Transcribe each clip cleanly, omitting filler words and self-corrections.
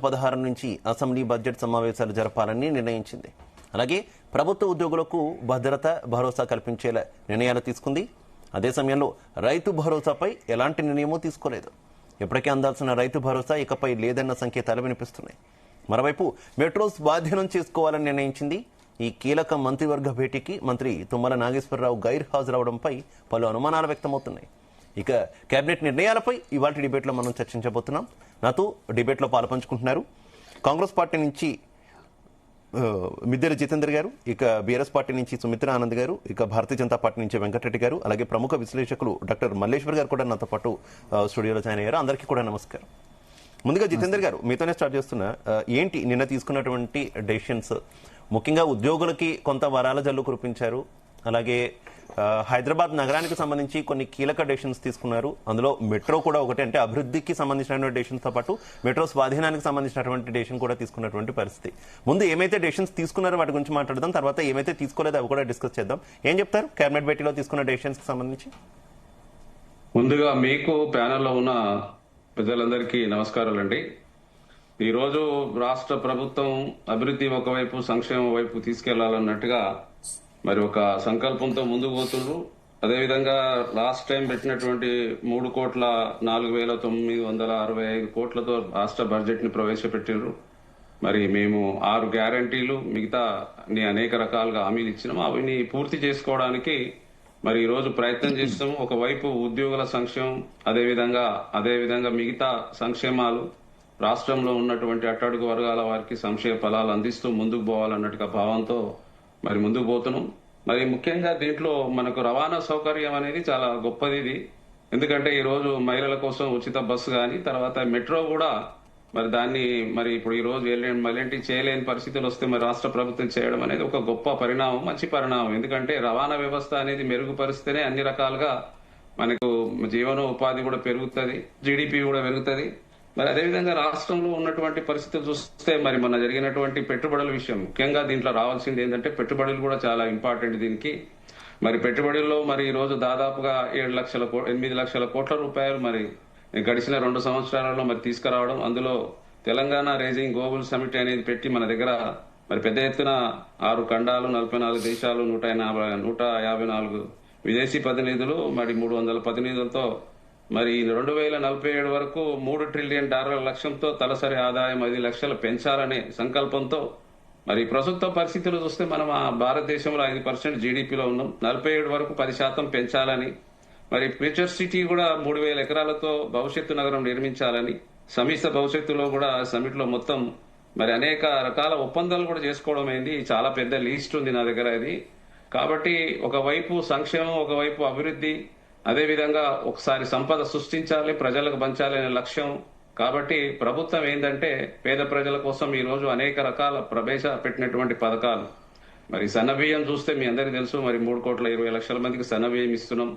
16 నుంచి assembly budget సమావేశాలు జరపాలని నిర్ణయించింది. అలాగే ప్రభుత్వ ఉద్యోగులకు భద్రత భరోసా కల్పించేలా నిర్ణయాలు తీసుకుంది. అదే సమయంలో రైతు భరోసాపై ఎలాంటి నిర్ణయమూ తీసుకోలేదు. ఇప్పటికే అందాల్సిన రైతు భరోసా ఇకపై లేదన్న సంకేతాలు వినిపిస్తున్నాయి. మరోవైపు మెట్రో స్వాధీనం చేసుకోవాలని నిర్ణయించింది. ఈ కీలక మంత్రివర్గ భేటీకి మంత్రి తుమ్మల నాగేశ్వరరావు గైర్ హాజరవడంపై పలు అనుమానాలు వ్యక్తమవుతున్నాయి. ఇక కేబినెట్ నిర్ణయాలపై ఇవాళ డిబేట్లో మనం చర్చించబోతున్నాం. నాతో డిబేట్లో పాల్పంచుకుంటున్నారు కాంగ్రెస్ పార్టీ నుంచి మిద్దెల జితేందర్ గారు, ఇక బీఆర్ఎస్ పార్టీ నుంచి సుమిత్రా ఆనంద్ గారు, ఇక భారతీయ జనతా పార్టీ నుంచి వెంకటరెడ్డి గారు, అలాగే ప్రముఖ విశ్లేషకులు డాక్టర్ మల్లేశ్వర్ గారు కూడా నాతో పాటు స్టూడియోలో జాయిన్ అయ్యారు. అందరికీ కూడా నమస్కారం. ముందుగా జితేందర్ గారు, మీతోనే స్టార్ట్ చేస్తున్నా. ఏంటి నిన్న తీసుకున్నటువంటి డెసిషన్స్? ముఖ్యంగా ఉద్యోగులకి కొంత వరాల జల్లు కురిపించారు. అలాగే హైదరాబాద్ నగరానికి సంబంధించి కొన్ని కీలక డెసిషన్స్ తీసుకున్నారు. అందులో మెట్రో కూడా ఒకటి, అంటే అభివృద్ధికి సంబంధించినటువంటి డెసిషన్స్తో పాటు మెట్రో స్వాధీనానికి సంబంధించినటువంటి డెసిషన్ కూడా తీసుకున్నటువంటి పరిస్థితి. ముందు ఏమైతే డెసిషన్స్ తీసుకున్నారో వాటి గురించి మాట్లాడదాం, తర్వాత ఏమైతే తీసుకోలేదో అవి కూడా డిస్కస్ చేద్దాం. ఏం చెప్తారు కేబినెట్ భేటీలో తీసుకున్న డెసిషన్స్ కి సంబంధించి? ముందుగా మీకు ప్యానెల్లో ఉన్న ప్రజలందరికీ నమస్కారాలండి. ఈరోజు రాష్ట్ర ప్రభుత్వం అభివృద్ధి ఒకవైపు సంక్షేమం వైపు తీసుకెళ్లాలన్నట్టుగా మరి ఒక సంకల్పంతో ముందుకు పోతుండ్రు. అదేవిధంగా లాస్ట్ టైం పెట్టినటువంటి 3,04,965 కోట్లతో రాష్ట్ర బడ్జెట్ ని ప్రవేశపెట్టిండ్రు. మరి మేము 6 గ్యారంటీలు మిగతా అనేక రకాలుగా హామీలు ఇచ్చినాము. అవన్నీ పూర్తి చేసుకోవడానికి మరి ఈ రోజు ప్రయత్నం చేస్తాము. ఒకవైపు ఉద్యోగుల సంక్షేమం, అదేవిధంగా మిగతా సంక్షేమాలు రాష్ట్రంలో ఉన్నటువంటి అట్టడుగు వర్గాల వారికి సంక్షేమ ఫలాలు అందిస్తూ ముందుకు పోవాలన్నట్టుగా భావంతో మరి ముందుకు పోతున్నాం. మరి ముఖ్యంగా దీంట్లో మనకు రవాణా సౌకర్యం అనేది చాలా గొప్పది. ఇది ఎందుకంటే ఈ రోజు మహిళల కోసం ఉచిత బస్సు కానీ, తర్వాత మెట్రో కూడా మరి దాన్ని మరి ఇప్పుడు ఈ రోజు మళ్ళీ చేయలేని పరిస్థితులు వస్తే మరి రాష్ట్ర ప్రభుత్వం చేయడం అనేది ఒక గొప్ప పరిణామం, మంచి పరిణామం. ఎందుకంటే రవాణా వ్యవస్థ అనేది మెరుగుపరిస్తేనే అన్ని రకాలుగా మనకు జీవనోపాధి కూడా పెరుగుతుంది, జీడిపి కూడా పెరుగుతుంది. మరి అదేవిధంగా రాష్ట్రంలో ఉన్నటువంటి పరిస్థితులు చూస్తే మరి మన జరిగినటువంటి పెట్టుబడుల విషయం, ముఖ్యంగా దీంట్లో రావాల్సింది ఏంటంటే పెట్టుబడులు కూడా చాలా ఇంపార్టెంట్ దీనికి. మరి పెట్టుబడుల్లో మరి ఈ రోజు దాదాపుగా 8 లక్షల కోట్ల రూపాయలు మరి గడిచిన 2 సంవత్సరాలలో మరి తీసుకురావడం, అందులో తెలంగాణ రైజింగ్ గ్లోబల్ సమిట్ అనేది పెట్టి మన దగ్గర మరి పెద్ద ఎత్తున 6 ఖండాలు, 44 దేశాలు, 154 విదేశీ ప్రతినిధులు, మరి 300 ప్రతినిధులతో మరి 2047 వరకు $3 ట్రిలియన్ లక్ష్యంతో తలసరి ఆదాయం 5 లక్షలు పెంచాలనే సంకల్పంతో మరి ప్రస్తుత పరిస్థితులు చూస్తే మనం భారతదేశంలో 5% జీడిపిలో ఉన్నాం. 47 వరకు 10% పెంచాలని, మరి ఫ్యూచర్ సిటీ కూడా 3,000 ఎకరాలతో భవిష్యత్తు నగరం నిర్మించాలని, సమిష్ట భవిష్యత్తులో కూడా సమిట్ లో మొత్తం మరి అనేక రకాల ఒప్పందాలు కూడా చేసుకోవడం అయింది. చాలా పెద్ద లిస్ట్ ఉంది నా దగ్గర ఇది. కాబట్టి ఒకవైపు సంక్షేమం, ఒకవైపు అభివృద్ధి, అదేవిధంగా ఒకసారి సంపద సృష్టించాలి, ప్రజలకు పంచాలి అనే లక్ష్యం. కాబట్టి ప్రభుత్వం ఏంటంటే పేద ప్రజల కోసం ఈ రోజు అనేక రకాల ప్రవేశపెట్టినటువంటి పథకాలు. మరి సన్నబియ్యం చూస్తే మీ అందరికీ తెలుసు, మరి 3,20,00,000 మందికి సన్నబియ్యం ఇస్తున్నాం,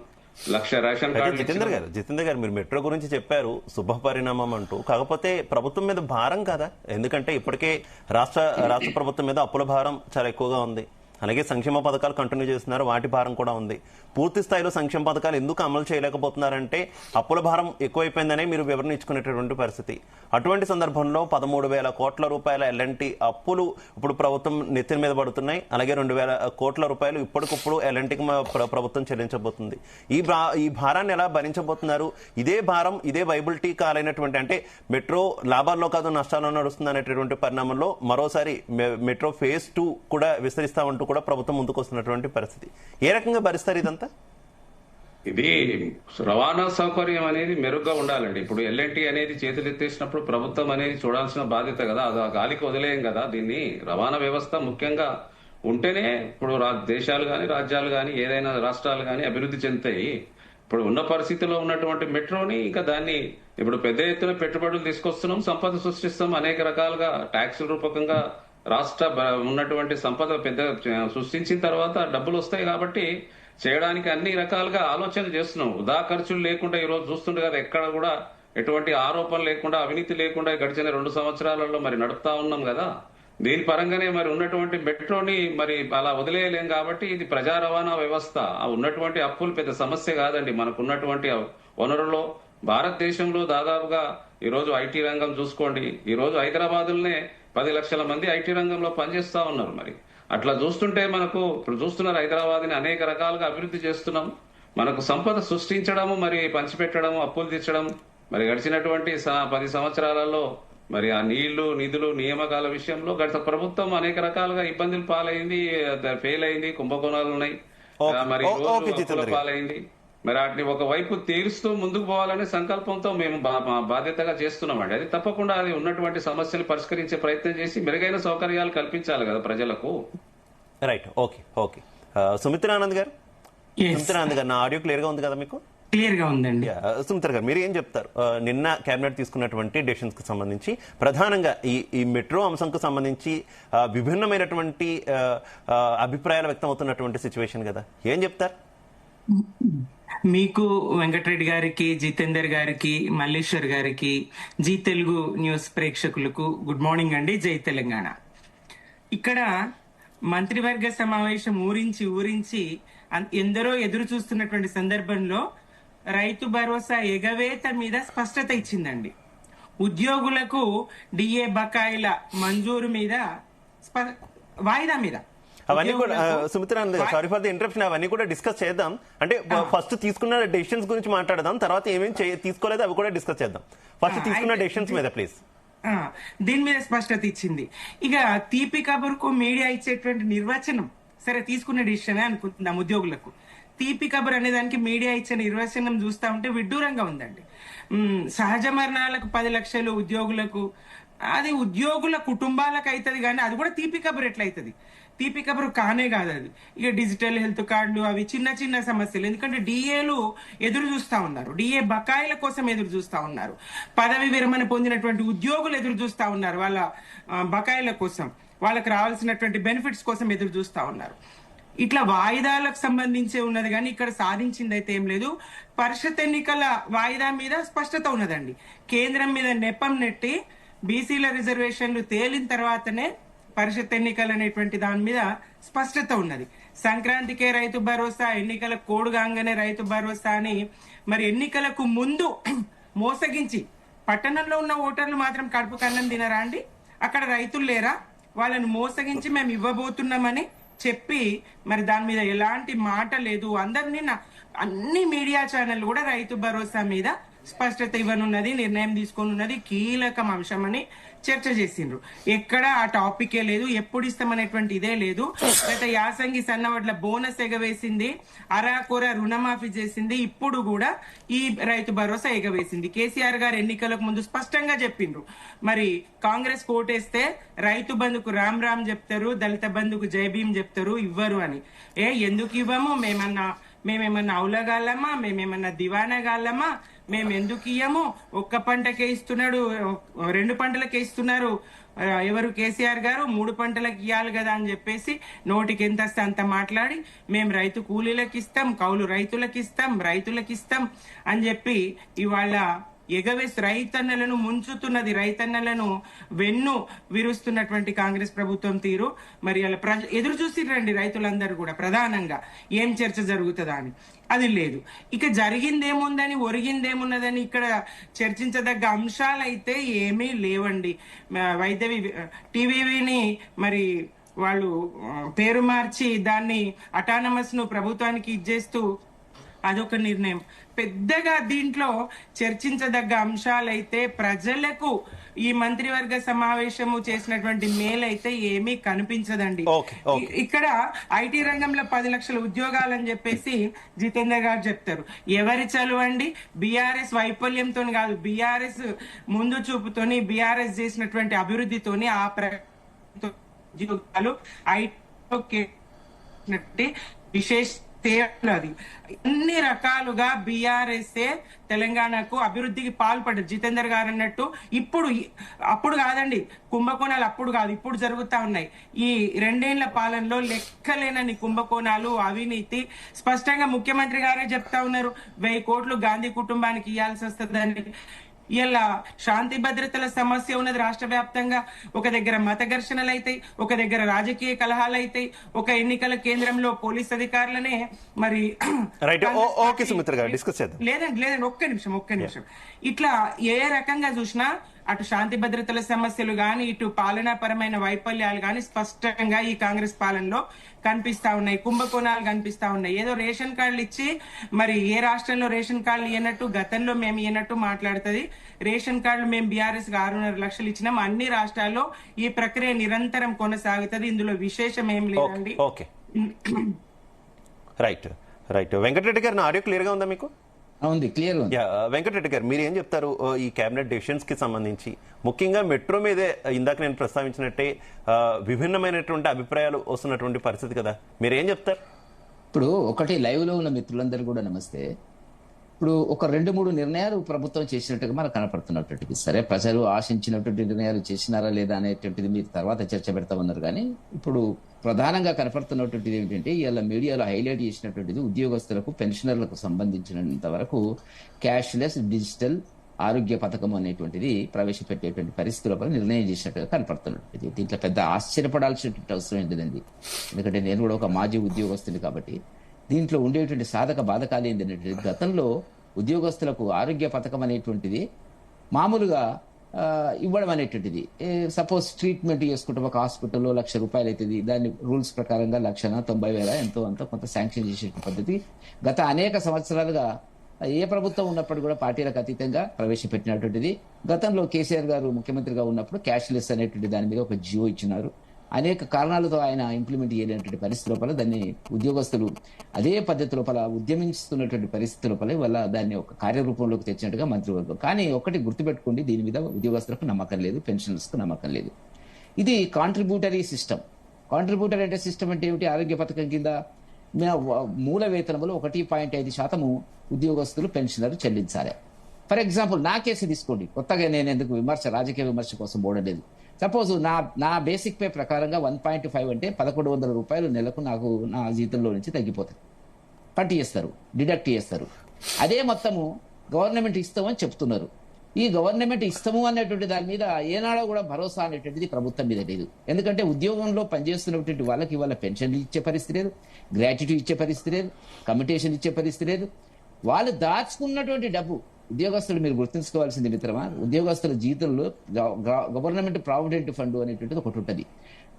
1,00,000 రేషన్ కార్డు. జితేందర్ గారు, మీరు మెట్రో గురించి చెప్పారు, శుభ పరిణామం అంటూ. కాకపోతే ప్రభుత్వం మీద భారం కదా, ఎందుకంటే ఇప్పటికే రాష్ట్ర ప్రభుత్వం మీద అప్పుల భారం చాలా ఎక్కువగా ఉంది. అలాగే సంక్షేమ పథకాలు కంటిన్యూ చేస్తున్నారు, వాటి భారం కూడా ఉంది. పూర్తి స్థాయిలో సంక్షేమ పథకాలు ఎందుకు అమలు చేయలేకపోతున్నారంటే అప్పుల భారం ఎక్కువైపోయిందనే మీరు వివరణ ఇచ్చుకునేటటువంటి పరిస్థితి. అటువంటి సందర్భంలో 13,000 కోట్ల రూపాయల ఎల్ఎన్టీ అప్పులు ఇప్పుడు ప్రభుత్వం నెత్తిన మీద పడుతున్నాయి. అలాగే 2,000 కోట్ల రూపాయలు ఇప్పటికప్పుడు ఎల్ఎన్టీకి ప్రభుత్వం చెల్లించబోతుంది. ఈ భారాన్ని ఎలా భరించబోతున్నారు? ఇదే భారం, ఇదే వైబిలిటీ కాలైనటువంటి, అంటే మెట్రో లాభాల్లో కాదు నష్టాల్లో నడుస్తుంది అనేటటువంటి పరిణామంలో మరోసారి మెట్రో ఫేజ్ 2 కూడా విస్తరిస్తామంటూ కూడా ప్రభుత్వం ముందుకు వస్తున్నటువంటి పరిస్థితి. ఏ రకంగా భరిస్తారు ఇదంతా? ఇది రవాణా సౌకర్యం అనేది మెరుగ్గా ఉండాలండి. ఇప్పుడు ఎల్ఎన్టీ అనేది చేతులు ఎత్తేసినప్పుడు ప్రభుత్వం అనేది చూడాల్సిన బాధ్యత కదా, అది గాలికి వదిలేయం కదా. దీన్ని రవాణా వ్యవస్థ ముఖ్యంగా ఉంటేనే ఇప్పుడు దేశాలు కానీ, రాజ్యాలు కానీ, ఏదైనా రాష్ట్రాలు కానీ అభివృద్ధి చెందుతాయి. ఇప్పుడు ఉన్న పరిస్థితిలో ఉన్నటువంటి మెట్రోని ఇంకా దాన్ని ఇప్పుడు పెద్ద ఎత్తున పెట్టుబడులు తీసుకొస్తున్నాం, సంపద సృష్టిస్తాం, అనేక రకాలుగా ట్యాక్సుల రూపకంగా రాష్ట్ర ఉన్నటువంటి సంపద పెద్ద సృష్టించిన తర్వాత డబ్బులు వస్తాయి. కాబట్టి చేయడానికి అన్ని రకాలుగా ఆలోచన చేస్తున్నాం. వృధా ఖర్చులు లేకుండా ఈ రోజు చూస్తుండే కదా, ఎక్కడ కూడా ఎటువంటి ఆరోపణలు లేకుండా, అవినీతి లేకుండా గడిచిన 2 సంవత్సరాలలో మరి నడుపుతా ఉన్నాం కదా. దీని పరంగానే మరి ఉన్నటువంటి మెట్రోని మరి అలా వదిలేయలేం. కాబట్టి ఇది ప్రజా రవాణా వ్యవస్థ. ఉన్నటువంటి అప్పులు పెద్ద సమస్య కాదండి. మనకున్నటువంటి వనరులో భారతదేశంలో దాదాపుగా ఈరోజు ఐటీ రంగం చూసుకోండి, ఈరోజు హైదరాబాద్లోనే 10 లక్షల మంది ఐటీ రంగంలో పనిచేస్తా ఉన్నారు. మరి అట్లా చూస్తుంటే మనకు ఇప్పుడు చూస్తున్నారు హైదరాబాద్ని అనేక రకాలుగా అభివృద్ధి చేస్తున్నాం. మనకు సంపద సృష్టించడము, మరి పంచిపెట్టడము, అప్పులు తీర్చడం, మరి గడిచినటువంటి 10 సంవత్సరాలలో మరి ఆ నీళ్లు, నిధులు, నియామకాల విషయంలో గత ప్రభుత్వం అనేక రకాలుగా ఇబ్బందులు పాలైంది, ఫెయిల్ అయింది, కుంభకోణాలు ఉన్నాయి, మరి అప్పుల పాలైంది. మరి వాటిని ఒకవైపు తీరుస్తూ ముందుకు పోవాలనే సంకల్పంతో మేము బాధ్యతగా చేస్తున్నామండి. అది తప్పకుండా అది ఉన్నటువంటి సమస్యలు పరిష్కరించే ప్రయత్నం చేసి మెరుగైన సౌకర్యాలు కల్పించాలి కదా ప్రజలకు. Right, okay okay. సుమిత్రానంద్ గారు, సుమిత్రానంద్ గారు, నా ఆడియో క్లియర్ గా ఉంది కదా మీకు? క్లియర్ గా ఉందండి. సుమిత్ర గారు, మీరు ఏం చెప్తారు? నిన్న కేబినెట్ తీసుకున్నటువంటి డెసిషన్స్ కి సంబంధించి ప్రధానంగా ఈ మెట్రో అంశంకు సంబంధించి విభిన్నమైనటువంటి అభిప్రాయాలు వ్యక్తం అవుతున్నటువంటి సిచ్యువేషన్ కదా, ఏం చెప్తారు? మీకు వెంకటరెడ్డి గారికి, జితేందర్ గారికి, మల్లేశ్వర్ గారికి, జీ తెలుగు న్యూస్ ప్రేక్షకులకు గుడ్ మార్నింగ్ అండి. జై తెలంగాణ. ఇక్కడ మంత్రివర్గ సమావేశం ఊరించి ఎందరో ఎదురు చూస్తున్నటువంటి సందర్భంలో రైతు భరోసా ఎగవేత మీద స్పష్టత ఇచ్చిందండి. ఉద్యోగులకు డిఏ బకాయిల మంజూరు మీద, వాయిదా మీద. అవన్నీ కూడా సుమిత్రానంద్ గారు, సారీ ఫర్ ది ఇంటరప్షన్, అవన్నీ కూడా డిస్కస్ చేద్దాం. అంటే ఫస్ట్ తీసుకున్న డెసిషన్స్ గురించి మాట్లాడదాం, తర్వాత ఏమేమి తీసుకోలేదు అవి కూడా డిస్కస్ చేద్దాం. ఫస్ట్ తీసుకున్న డెసిషన్స్ మీద ప్లీజ్. దీని మీద స్పష్టత ఇచ్చింది. ఇక తీపి కబుర్కు మీడియా ఇచ్చేటువంటి నిర్వచనం, సరే తీసుకున్న డిసిషన్ అనుకుంటున్నాం. ఉద్యోగులకు తీపి కబుర్ అనే దానికి మీడియా ఇచ్చే నిర్వచనం చూస్తా ఉంటే విడ్డూరంగా ఉందండి. సహజ మరణాలకు 10 లక్షలు ఉద్యోగులకు, అది ఉద్యోగుల కుటుంబాలకు అవుతుంది, కానీ అది కూడా తీపి కబుర్ ఎట్లయితుంది? తీపి కబురు కానే కాదు అది. ఇక డిజిటల్ హెల్త్ కార్డులు అవి చిన్న చిన్న సమస్యలు. ఎందుకంటే డిఏలు ఎదురు చూస్తా ఉన్నారు, డిఏ బకాయిల కోసం ఎదురు చూస్తా ఉన్నారు, పదవి విరమణ పొందినటువంటి ఉద్యోగులు ఎదురు చూస్తా ఉన్నారు, వాళ్ళ బకాయిల కోసం, వాళ్ళకి రావాల్సినటువంటి బెనిఫిట్స్ కోసం ఎదురు చూస్తా ఉన్నారు. ఇట్లా వాయిదాలకు సంబంధించే ఉన్నది, కానీ ఇక్కడ సాధించింది అయితే ఏం లేదు. పరిషత్ ఎన్నికల వాయిదా మీద స్పష్టత ఉన్నదండి. కేంద్రం మీద నెపం నెట్టి బీసీల రిజర్వేషన్లు తేలిన తర్వాతనే పరిషత్ ఎన్నికలు అనేటువంటి దాని మీద స్పష్టత ఉన్నది. సంక్రాంతికే రైతు భరోసా, ఎన్నికల కోడుగాంగానే రైతు భరోసా అని మరి ఎన్నికలకు ముందు మోసగించి, పట్టణంలో ఉన్న ఓటర్లు మాత్రం కడుపు కన్నం తినరా అండి? అక్కడ రైతులు లేరా? వాళ్ళని మోసగించి మేము ఇవ్వబోతున్నామని చెప్పి మరి దాని మీద ఎలాంటి మాట లేదు. అన్ని మీడియా ఛానల్ కూడా రైతు భరోసా మీద స్పష్టత ఇవ్వనున్నది, నిర్ణయం తీసుకోనున్నది, కీలకం అంశం అని చర్చ చేసిండ్రు. ఎక్కడ ఆ టాపికే లేదు, ఎప్పుడు ఇస్తామనేటువంటి ఇదే లేదు. గత యాసంగి సన్నవడ్ల బోనస్ ఎగవేసింది, అరాకొర రుణమాఫీ చేసింది, ఇప్పుడు కూడా ఈ రైతు భరోసా ఎగవేసింది. కేసీఆర్ గారు ఎన్నికలకు ముందు స్పష్టంగా చెప్పిండ్రు, మరి కాంగ్రెస్ కోటేస్తే రైతు బంధుకు రామ్ రామ్ చెప్తారు, దళిత బంధుకు జై భీమ్ చెప్తారు, ఇవ్వరు అని. ఎందుకు ఇవ్వము? మేమేమన్నా అవులగాళ్ళమా? మేమేమన్నా దివానాగాళ్ళమా? మేము ఎందుకు ఇయ్యము? ఒక్క పంటకే ఇస్తున్నాడు, 2 పంటలకే ఇస్తున్నారు ఎవరు? కేసీఆర్ గారు 3 పంటలకు ఇవ్వాలి కదా అని చెప్పేసి నోటికి ఎంత వస్తే అంత మాట్లాడి, మేము రైతు కూలీలకు ఇస్తాం, కౌలు రైతులకు ఇస్తాం అని చెప్పి ఇవాళ ఎగవేసి రైతన్నలను ముంచుతున్నది, రైతన్నలను వెన్ను విరుస్తున్నటువంటి కాంగ్రెస్ ప్రభుత్వం తీరు మరి అలా ఎదురు చూసిరండి రైతులందరూ కూడా. ప్రధానంగా ఏం చర్చ జరుగుతుందా అని, అది లేదు. ఇక జరిగిందేముందని, ఒరిగిందేమున్నదని ఇక్కడ చర్చించదగ్గ అంశాలు అయితే ఏమీ లేవండి. వైద్యవి టీవీని మరి వాళ్ళు పేరు మార్చి దాన్ని అటానమస్ ను ప్రభుత్వానికి ఇచ్చేస్తూ అదొక నిర్ణయం. పెద్దగా దీంట్లో చర్చించదగ్గ అంశాలైతే ప్రజలకు ఈ మంత్రివర్గ సమావేశము చేసినటువంటి మేలైతే ఏమీ కనిపించదండి. ఇక్కడ ఐటీ రంగంలో 10 లక్షల ఉద్యోగాలని చెప్పేసి జితేందర్ గారు చెప్తారు. ఎవరి చలువండి? బీఆర్ఎస్ వైఫల్యంతో కాదు, బీఆర్ఎస్ ముందు చూపుతోని, బీఆర్ఎస్ చేసినటువంటి అభివృద్ధితోని ఆ ఉద్యోగాలు ఐటీ విశేష అది అన్ని రకాలుగా బీఆర్ఎస్ తెలంగాణకు అభివృద్ధికి పాల్పడ్డారు. జితేందర్ గారు అన్నట్టు అప్పుడు కాదండి, కుంభకోణాలు అప్పుడు కాదు, ఇప్పుడు జరుగుతా ఉన్నాయి. ఈ 2 ఏళ్ల పాలనలో లెక్కలేనని కుంభకోణాలు, అవినీతి స్పష్టంగా ముఖ్యమంత్రి గారే చెప్తా ఉన్నారు. 1000 కోట్లు గాంధీ కుటుంబానికి ఇవ్వాల్సి వస్తుందని. ఇలా శాంతి భద్రతల సమస్య ఉన్నది రాష్ట్ర వ్యాప్తంగా. ఒక దగ్గర మత ఘర్షణలు అయితాయి, ఒక దగ్గర రాజకీయ కలహాలు అయితాయి, ఒక ఎన్నికల కేంద్రంలో పోలీస్ అధికారులనే మరి రైట్. ఓకే సుమిత్ర గారు, డిస్కస్ చేద్దాం. లేదండి ఒక్క నిమిషం. ఇట్లా ఏ రకంగా చూసినా అటు శాంతి భద్రతల సమస్యలు గాని, ఇటు పాలనాపరమైన వైఫల్యాలు గాని స్పష్టంగా ఈ కాంగ్రెస్ పాలనలో కనిపిస్తా ఉన్నాయి. కుంభకోణాలు కనిపిస్తా ఉన్నాయి. ఏదో రేషన్ కార్డులు ఇచ్చి మరి ఏ రాష్ట్రంలో రేషన్ కార్డులు ఇవ్వనట్టు, గతంలో మేము ఇవ్వనట్టు మాట్లాడుతుంది. రేషన్ కార్డులు మేము బీఆర్ఎస్ 6.5 లక్షలు ఇచ్చినాం. అన్ని రాష్ట్రాల్లో ఈ ప్రక్రియ నిరంతరం కొనసాగుతుంది. ఇందులో విశేషం ఏం లేదండి. Okay, right. వెంకటరెడ్డి గారు, నా ఆడియో క్లియర్ గా ఉందా మీకు? ఉంది, క్లియర్ ఉంది. వెంకటరెడ్డి గారు, మీరు ఏం చెప్తారు ఈ కేబినెట్ డెసిషన్స్ కి సంబంధించి? ముఖ్యంగా మెట్రో మీదే ఇందాక నేను ప్రస్తావించినట్టే విభిన్నమైనటువంటి అభిప్రాయాలు వస్తున్నటువంటి పరిస్థితి కదా, మీరు ఏం చెప్తారు? ఇప్పుడు ఒకటి, లైవ్ లో ఉన్న మిత్రులందరూ కూడా నమస్తే. ఇప్పుడు ఒక 2-3 నిర్ణయాలు ప్రభుత్వం చేసినట్టుగా మనకు కనపడుతున్నటువంటిది. సరే, ప్రజలు ఆశించినటువంటి నిర్ణయాలు చేసినారా లేదా అనేటువంటిది మీరు తర్వాత చర్చ పెడతామన్నారు. కానీ ఇప్పుడు ప్రధానంగా కనపడుతున్నటువంటిది ఏమిటంటే, ఇలా మీడియాలో హైలైట్ చేసినటువంటిది ఉద్యోగస్తులకు, పెన్షనర్లకు సంబంధించినంత వరకు క్యాష్లెస్ డిజిటల్ ఆరోగ్య పథకం అనేటువంటిది ప్రవేశపెట్టేటువంటి పరిస్థితులపై నిర్ణయం చేసినట్టుగా కనపడుతున్నట్టు. దీంట్లో పెద్ద ఆశ్చర్యపడాల్సినటువంటి అవసరం ఏంటిదండి. ఎందుకంటే నేను కూడా ఒక మాజీ ఉద్యోగస్తుని కాబట్టి దీంట్లో ఉండేటువంటి సాధక బాధకాలు ఏంటంటే, గతంలో ఉద్యోగస్తులకు ఆరోగ్య పథకం అనేటువంటిది మామూలుగా ఇవ్వడం అనేటువంటిది, సపోజ్ ట్రీట్మెంట్ చేసుకుంటే ఒక హాస్పిటల్లో ₹1,00,000 అవుతుంది. దాని రూల్స్ ప్రకారంగా 1,90,000 ఎంతో అంత కొంత శాంక్షన్ చేసే పద్ధతి గత అనేక సంవత్సరాలుగా ఏ ప్రభుత్వం ఉన్నప్పుడు కూడా పార్టీలకు అతీతంగా ప్రవేశపెట్టినటువంటిది. గతంలో కేసీఆర్ గారు ముఖ్యమంత్రిగా ఉన్నప్పుడు క్యాష్లెస్ అనేటువంటి దాని మీద ఒక జియో ఇచ్చినారు. అనేక కారణాలతో ఆయన ఇంప్లిమెంట్ చేయలేనటువంటి పరిస్థితి లోపల దాన్ని ఉద్యోగస్తులు అదే పద్ధతి లోపల ఉద్యమిస్తున్నటువంటి పరిస్థితి లోపల వల్ల దాన్ని ఒక కార్యరూపంలోకి తెచ్చినట్టుగా మంత్రివర్గం. కానీ ఒకటి గుర్తుపెట్టుకోండి, దీని మీద ఉద్యోగస్తులకు నమ్మకం లేదు, పెన్షనర్స్కు నమ్మకం లేదు. ఇది కాంట్రిబ్యూటరీ సిస్టమ్. కాంట్రిబ్యూటరీ అంటే సిస్టమ్ అంటే ఏమిటి? ఆరోగ్య పథకం కింద మూల వేతనంలో 1.5% ఉద్యోగస్తులు, పెన్షనర్ చెల్లించాలి. ఫర్ ఎగ్జాంపుల్ నా కేసు తీసుకోండి. కొత్తగా నేను ఎందుకు రాజకీయ విమర్శ కోసం పోవడం. సపోజ్ నా బేసిక్ పే ప్రకారంగా 1.5 అంటే ₹1,100 నెలకు నాకు నా జీతంలో నుంచి తగ్గిపోతాయి. కట్ చేస్తారు, డిడక్ట్ చేస్తారు. అదే మొత్తము గవర్నమెంట్ ఇస్తామని చెప్తున్నారు. ఈ గవర్నమెంట్ ఇస్తాము అనేటువంటి దాని మీద ఏనాడో కూడా భరోసా అనేటువంటిది ప్రభుత్వం మీద లేదు. ఎందుకంటే ఉద్యోగంలో పనిచేస్తున్నటువంటి వాళ్ళకి ఇవాళ పెన్షన్లు ఇచ్చే పరిస్థితి లేదు, గ్రాట్యుటీ ఇచ్చే పరిస్థితి లేదు, కమిటేషన్ ఇచ్చే పరిస్థితి లేదు. వాళ్ళు దాచుకున్నటువంటి డబ్బు, ఉద్యోగస్తులు మీరు గుర్తుంచుకోవాల్సింది మిత్రమా, ఉద్యోగస్తుల జీతంలో గవర్నమెంట్ ప్రావిడెంట్ ఫండ్ అనేటువంటిది ఒకటి ఉంటుంది.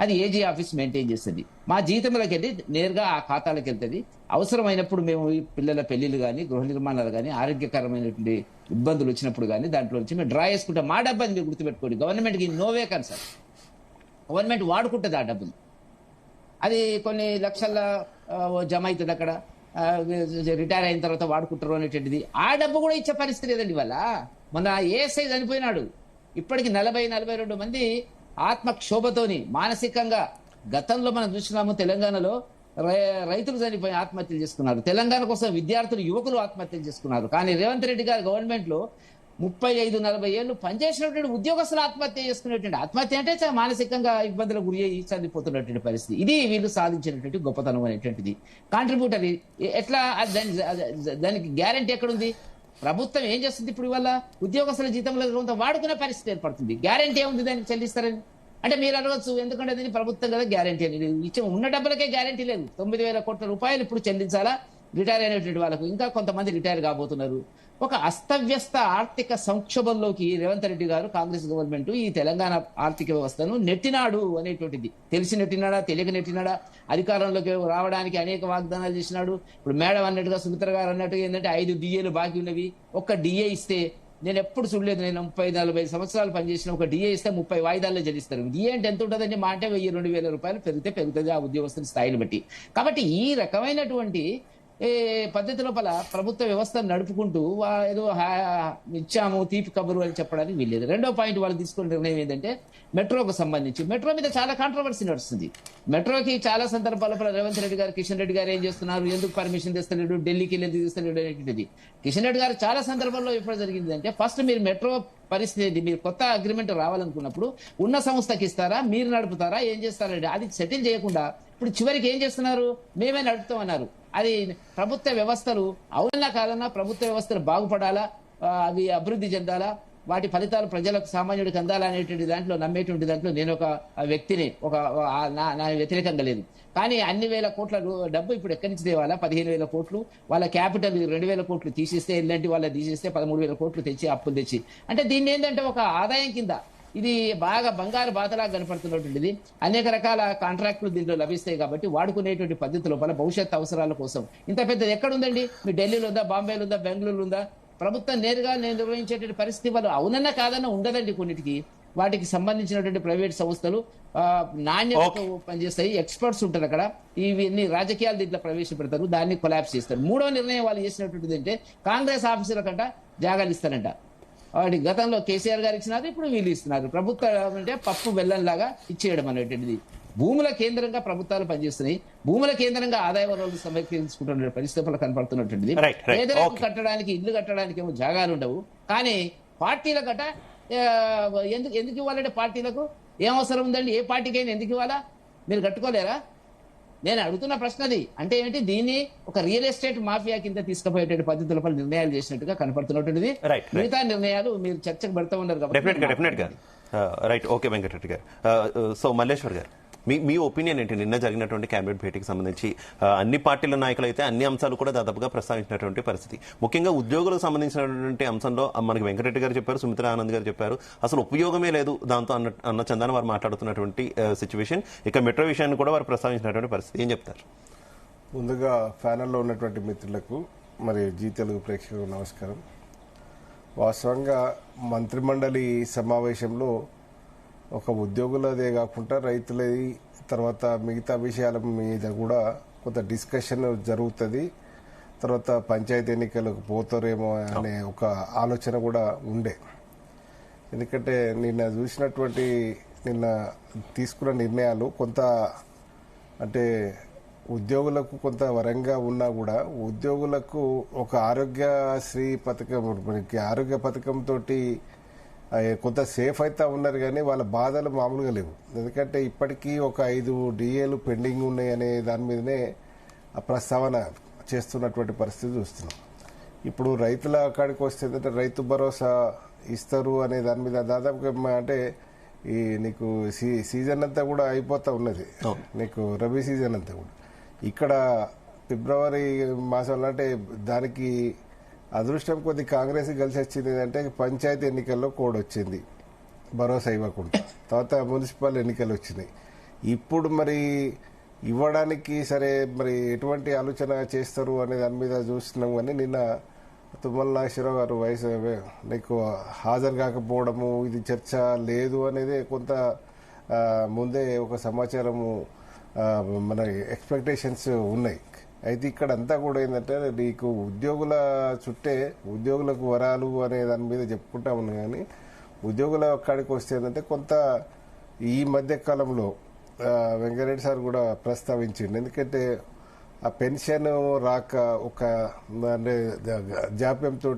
అది ఏజీ ఆఫీస్ మెయింటైన్ చేస్తుంది. మా జీతంలోకి వెళ్ళి నేరుగా ఆ ఖాతాలకు వెళ్తుంది. అవసరమైనప్పుడు మేము పిల్లల పెళ్లిళ్ళు కానీ, గృహ నిర్మాణాలు కానీ, ఆరోగ్యకరమైనటువంటి ఇబ్బందులు వచ్చినప్పుడు కానీ దాంట్లో నుంచి మేము డ్రా చేసుకుంటాం. మా డబ్బు అని మీరు గుర్తుపెట్టుకోండి. గవర్నమెంట్కి నోవే కన్సర్న్. గవర్నమెంట్ వాడుకుంటుంది ఆ డబ్బును. అది కొన్ని లక్షల జమ అవుతుంది అక్కడ, రిటైర్ అయిన తర్వాత వాడుకుంటారు అనేటువంటిది. ఆ డబ్బు కూడా ఇచ్చే పరిస్థితి లేదండి. వల్ల మొన్న ఏఎస్ఐ చనిపోయినాడు. ఇప్పటికి 40-42 మంది ఆత్మక్షోభతోని మానసికంగా, గతంలో మనం చూసినాము తెలంగాణలో రైతులు చనిపోయి ఆత్మహత్యలు చేసుకున్నారు. తెలంగాణ కోసం విద్యార్థులు, యువకులు ఆత్మహత్యలు చేసుకున్నారు. కానీ రేవంత్ రెడ్డి గారు గవర్నమెంట్ లో 35-40 ఏళ్ళు పనిచేసినటువంటి ఉద్యోగస్తులు ఆత్మహత్య చేసుకునేటువంటి, ఆత్మహత్య అంటే చాలా మానసికంగా ఇబ్బందులకు గురి అయ్యి చనిపోతున్నటువంటి పరిస్థితి. ఇది వీళ్ళు సాధించినటువంటి గొప్పతనం అనేటువంటిది. కాంట్రిబ్యూటరీ ఎట్లా, దానికి గ్యారంటీ ఎక్కడుంది? ప్రభుత్వం ఏం చేస్తుంది? ఇప్పుడు ఇవాళ ఉద్యోగస్తుల జీతంలో కొంత వాడుకునే పరిస్థితి ఏర్పడుతుంది. గ్యారంటీ ఏముంది దానికి చెల్లిస్తారని అంటే మీరు అడగచ్చు. ఎందుకంటే అది ప్రభుత్వం కదా గ్యారంటీ అని. ఇచ్చే ఉన్న డబ్బులకే గ్యారంటీ లేదు. 9,000 కోట్ల రూపాయలు ఇప్పుడు చెల్లించాలా రిటైర్ అయినటువంటి వాళ్ళకు. ఇంకా కొంతమంది రిటైర్ కాబోతున్నారు. ఒక అస్తవ్యస్త ఆర్థిక సంక్షోభంలోకి రేవంత్ రెడ్డి గారు, కాంగ్రెస్ గవర్నమెంట్ ఈ తెలంగాణ ఆర్థిక వ్యవస్థను నెట్టినాడు అనేటువంటిది. తెలిసి నెట్టినాడా, తెలియక నెట్టినాడా? అధికారంలోకి రావడానికి అనేక వాగ్దానాలు చేసినాడు. ఇప్పుడు మేడం అన్నట్టుగా, సుమిత్ర గారు అన్నట్టుగా ఏంటంటే 5 డిఏలు బాకీ ఉన్నవి. ఒక్క డిఏ ఇస్తే, నేను ఎప్పుడు చూడలేదు, నేను 30-40 సంవత్సరాలు పనిచేసిన, ఒక డిఏ ఇస్తే 30 వాయిదాల్లో చెల్లిస్తారు. డిఏ అంటే ఎంత ఉంటుందండి? మా అంటే 1,000-2,000 రూపాయలు పెరుగుతుంది ఆ ఉద్యోగస్తుల స్థాయిని బట్టి. కాబట్టి ఈ రకమైనటువంటి పద్ధతి లోపల ప్రభుత్వ వ్యవస్థను నడుపుకుంటూ ఏదో ఇచ్చాము తీపి కబురు అని చెప్పడానికి వీల్లేదు. రెండో పాయింట్ వాళ్ళు తీసుకున్న నిర్ణయం ఏంటంటే, మెట్రోకు సంబంధించి మెట్రో మీద చాలా కాంట్రవర్సీ నడుస్తుంది. మెట్రోకి చాలా సందర్భాల రేవంత్ రెడ్డి గారు, కిషన్ రెడ్డి గారు ఏం చేస్తున్నారు, ఎందుకు పర్మిషన్ తెస్తలేడు, ఢిల్లీకి వెళ్ళి ఎందుకు తెస్తలేడు అనేటువంటిది. కిషన్ రెడ్డి గారు చాలా సందర్భాల్లో ఎప్పుడు జరిగింది అంటే, ఫస్ట్ మీరు మెట్రో పరిస్థితి, మీరు కొత్త అగ్రిమెంట్ రావాలనుకున్నప్పుడు ఉన్న సంస్థకి ఇస్తారా, మీరు నడుపుతారా, ఏం చేస్తారండి, అది సెటిల్ చేయకుండా ఇప్పుడు చివరికి ఏం చేస్తున్నారు, మేమే నడుపుతామన్నారు. అది ప్రభుత్వ వ్యవస్థలు అవునన్నా కాదన్నా ప్రభుత్వ వ్యవస్థలు బాగుపడాలా, అవి అభివృద్ధి చెందాలా, వాటి ఫలితాలు ప్రజలకు సామాన్యుడికి అందాలనేటువంటి దాంట్లో నమ్మేటువంటి దాంట్లో నేను ఒక వ్యక్తిని నా వ్యతిరేకంగా లేదు. కానీ అన్ని వేల కోట్ల డబ్బు ఇప్పుడు ఎక్కడి నుంచి తేవాలా? 15,000 కోట్లు వాళ్ళ క్యాపిటల్ 2,000 కోట్లు తీసేస్తే, ఇలాంటి వాళ్ళ తీసేస్తే 13,000 కోట్లు తెచ్చి అప్పులు తెచ్చి, అంటే దీన్ని ఏంటంటే ఒక ఆదాయం కింద ఇది బాగా బంగారు బాతలా కనపడుతున్నటువంటిది. అనేక రకాల కాంట్రాక్టులు దీంట్లో లభిస్తాయి కాబట్టి వాడుకునేటువంటి పద్ధతి లోపల భవిష్యత్ అవసరాల కోసం ఇంత పెద్దది ఎక్కడుందండి? మీ ఢిల్లీలో ఉందా, బాంబేలో ఉందా, బెంగళూరు ఉందా? ప్రభుత్వం నేరుగా నిర్వహించేటువంటి పరిస్థితి వాళ్ళు అవునన్నా కాదన్నా ఉండదండి. కొన్నిటికి వాటికి సంబంధించినటువంటి ప్రైవేట్ సంస్థలు నాణ్యతతో పనిచేస్తాయి, ఎక్స్పర్ట్స్ ఉంటారు అక్కడ. ఇవన్నీ రాజకీయాలు దీంట్లో ప్రవేశపెడతారు, దాన్ని కొలాప్స్ చేస్తారు. మూడో నిర్ణయం వాళ్ళు చేసినటువంటిది అంటే కాంగ్రెస్ ఆఫీసుల కంట జాగాలు ఇస్తారంట. వాటి గతంలో కేసీఆర్ గారు ఇచ్చినారు, ఇప్పుడు వీళ్ళు ఇస్తున్నారు. ప్రభుత్వం అంటే పప్పు బెల్లంలాగా ఇచ్చేయడం అనేటువంటిది. భూముల కేంద్రంగా ప్రభుత్వాలు పనిచేస్తున్నాయి, భూముల కేంద్రంగా ఆదాయ వనరులు సమీకరించుకుంటున్న పరిస్థితులు కనపడుతున్నటువంటిది. పేదలకు కట్టడానికి, ఇల్లు కట్టడానికి ఏమో జాగాలు ఉండవు, కానీ పార్టీల గట ఎందుకు ఇవ్వాలంటే పార్టీలకు ఏం అవసరం ఉందండి? ఏ పార్టీకైనా ఎందుకు ఇవ్వాలా? మీరు కట్టుకోలేరా? నేను అడుగుతున్న ప్రశ్నది. అంటే ఏంటి? దీన్ని ఒక రియల్ ఎస్టేట్ మాఫియా కింద తీసుకుపోయేటువంటి పద్ధతులపై నిర్ణయాలు చేసినట్టుగా కనపడుతున్నటువంటిది. మిగతా నిర్ణయాలు మీరు చర్చకు పెడతా ఉన్నారు కాబట్టి. రైట్, ఓకే వెంకటరెడ్డి గారు. సో మల్లేశ్వర్ గారు, మీ ఒపీనియన్ ఏంటి? నిన్న జరిగినటువంటి క్యాబినెట్ భేటీకి సంబంధించి అన్ని పార్టీల నాయకులు అయితే అన్ని అంశాలు కూడా దాదాపుగా ప్రస్తావించినటువంటి పరిస్థితి. ముఖ్యంగా ఉద్యోగులకు సంబంధించినటువంటి అంశంలో మనకి వెంకటరెడ్డి గారు చెప్పారు, సుమిత్రా ఆనంద్ గారు చెప్పారు, అసలు ఉపయోగమే లేదు దాంతో అన్న చందాన వారు మాట్లాడుతున్నటువంటి సిచ్యువేషన్. ఇక మెట్రో విషయాన్ని కూడా వారు ప్రస్తావించినటువంటి పరిస్థితి. ఏం చెప్తారు? ముందుగా ప్యానెల్లో ఉన్నటువంటి మిత్రులకు మరి జీ తెలుగు ప్రేక్షకులకు నమస్కారం. వాస్తవంగా మంత్రిమండలి సమావేశంలో ఒక ఉద్యోగులదే కాకుండా రైతులది, తర్వాత మిగతా విషయాల మీద కూడా కొంత డిస్కషన్ జరుగుతుంది. తర్వాత పంచాయతీ ఎన్నికలకు పోతారేమో అనే ఒక ఆలోచన కూడా ఉండే. ఎందుకంటే నిన్న తీసుకున్న నిర్ణయాలు కొంత అంటే ఉద్యోగులకు కొంత వరంగా ఉన్నా కూడా ఉద్యోగులకు ఒక ఆరోగ్యశ్రీ పథకం, ఆరోగ్య పథకంతో కొంత సేఫ్ అయితే ఉన్నారు, కానీ వాళ్ళ బాధలు మామూలుగా లేవు. ఎందుకంటే ఇప్పటికీ ఒక 5 డిఏలు పెండింగ్ ఉన్నాయి అనే దాని మీదనే ఆ ప్రస్తావన చేస్తున్నటువంటి పరిస్థితి చూస్తున్నాం. ఇప్పుడు రైతుల కాడికి వస్తే రైతు భరోసా ఇస్తారు అనే దాని మీద దాదాపుగా అంటే ఈ నీకు సీజన్ అంతా కూడా అయిపోతా ఉన్నది. నీకు రబీ సీజన్ అంతా కూడా ఇక్కడ ఫిబ్రవరి మాసంలో, అంటే దానికి అదృష్టం కొద్ది కాంగ్రెస్ కలిసి వచ్చింది అంటే పంచాయతీ ఎన్నికల్లో కోడ్ వచ్చింది భరోసా ఇవ్వకుండా, తర్వాత మున్సిపల్ ఎన్నికలు వచ్చినాయి. ఇప్పుడు మరి ఇవ్వడానికి సరే మరి ఎటువంటి ఆలోచన చేస్తారు అనే దాని మీద చూస్తున్నాం. కానీ నిన్న తుమ్మల నాగేశ్వరరావు గారు నీకు హాజరు కాకపోవడము, ఇది చర్చ లేదు అనేది కొంత ముందే ఒక సమాచారము మన ఎక్స్పెక్టేషన్స్ ఉన్నాయి. అయితే ఇక్కడ అంతా కూడా ఏంటంటే నీకు ఉద్యోగుల చుట్టే ఉద్యోగులకు వరాలు అనే దాని మీద చెప్పుకుంటా ఉన్నాం. కానీ ఉద్యోగుల కాడికి వస్తే ఏంటంటే కొంత ఈ మధ్య కాలంలో వెంకరెడ్డి సార్ కూడా ప్రస్తావించిండు. ఎందుకంటే ఆ పెన్షన్ రాక ఒక అంటే జాప్యంతో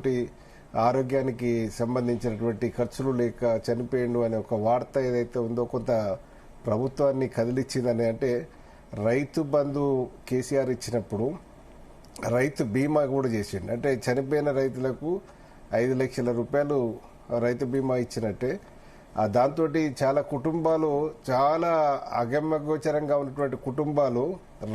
ఆరోగ్యానికి సంబంధించినటువంటి ఖర్చులు లేక చనిపోయిండు అనే ఒక వార్త ఏదైతే ఉందో కొంత ప్రభుత్వాన్ని కదిలిచ్చిందని. అంటే రైతు బంధు కేసీఆర్ ఇచ్చినప్పుడు రైతు బీమా కూడా చేసిండు. అంటే చనిపోయిన రైతులకు 5 లక్షల రూపాయలు రైతు బీమా ఇచ్చినట్టే దాంతో చాలా కుటుంబాలు, చాలా అగమ్యగోచరంగా ఉన్నటువంటి కుటుంబాలు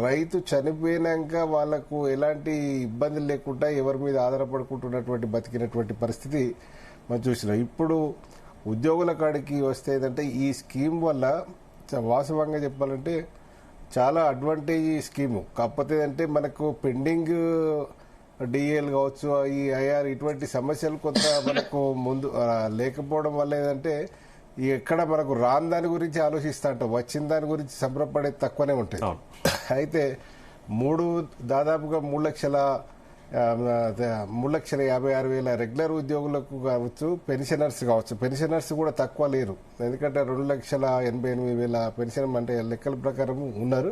రైతు చనిపోయినాక వాళ్లకు ఎలాంటి ఇబ్బందులు లేకుండా ఎవరి మీద ఆధారపడుకుంటున్నటువంటి బతికినటువంటి పరిస్థితి మనం చూసినాం. ఇప్పుడు ఉద్యోగుల కాడికి వస్తే ఏంటంటే ఈ స్కీమ్ వల్ల వాస్తవంగా చెప్పాలంటే చాలా అడ్వాంటేజ్ ఈ స్కీము. కాకపోతే అంటే మనకు పెండింగ్ డిఏలు కావచ్చు, ఈ ఐఆర్ ఇటువంటి సమస్యలు కొంత మనకు ముందు లేకపోవడం వల్ల ఏంటంటే ఎక్కడ మనకు రాని దాని గురించి ఆలోచిస్తా ఉంటాం, వచ్చిన దాని గురించి సంబరపడేది తక్కువనే ఉంటుంది. అయితే దాదాపుగా 3,56,000 రెగ్యులర్ ఉద్యోగులకు కావచ్చు, పెన్షనర్స్ కావచ్చు. పెన్షనర్స్ కూడా తక్కువ లేరు, ఎందుకంటే 2,88,000 పెన్షన్ అంటే లెక్కల ప్రకారం ఉన్నారు.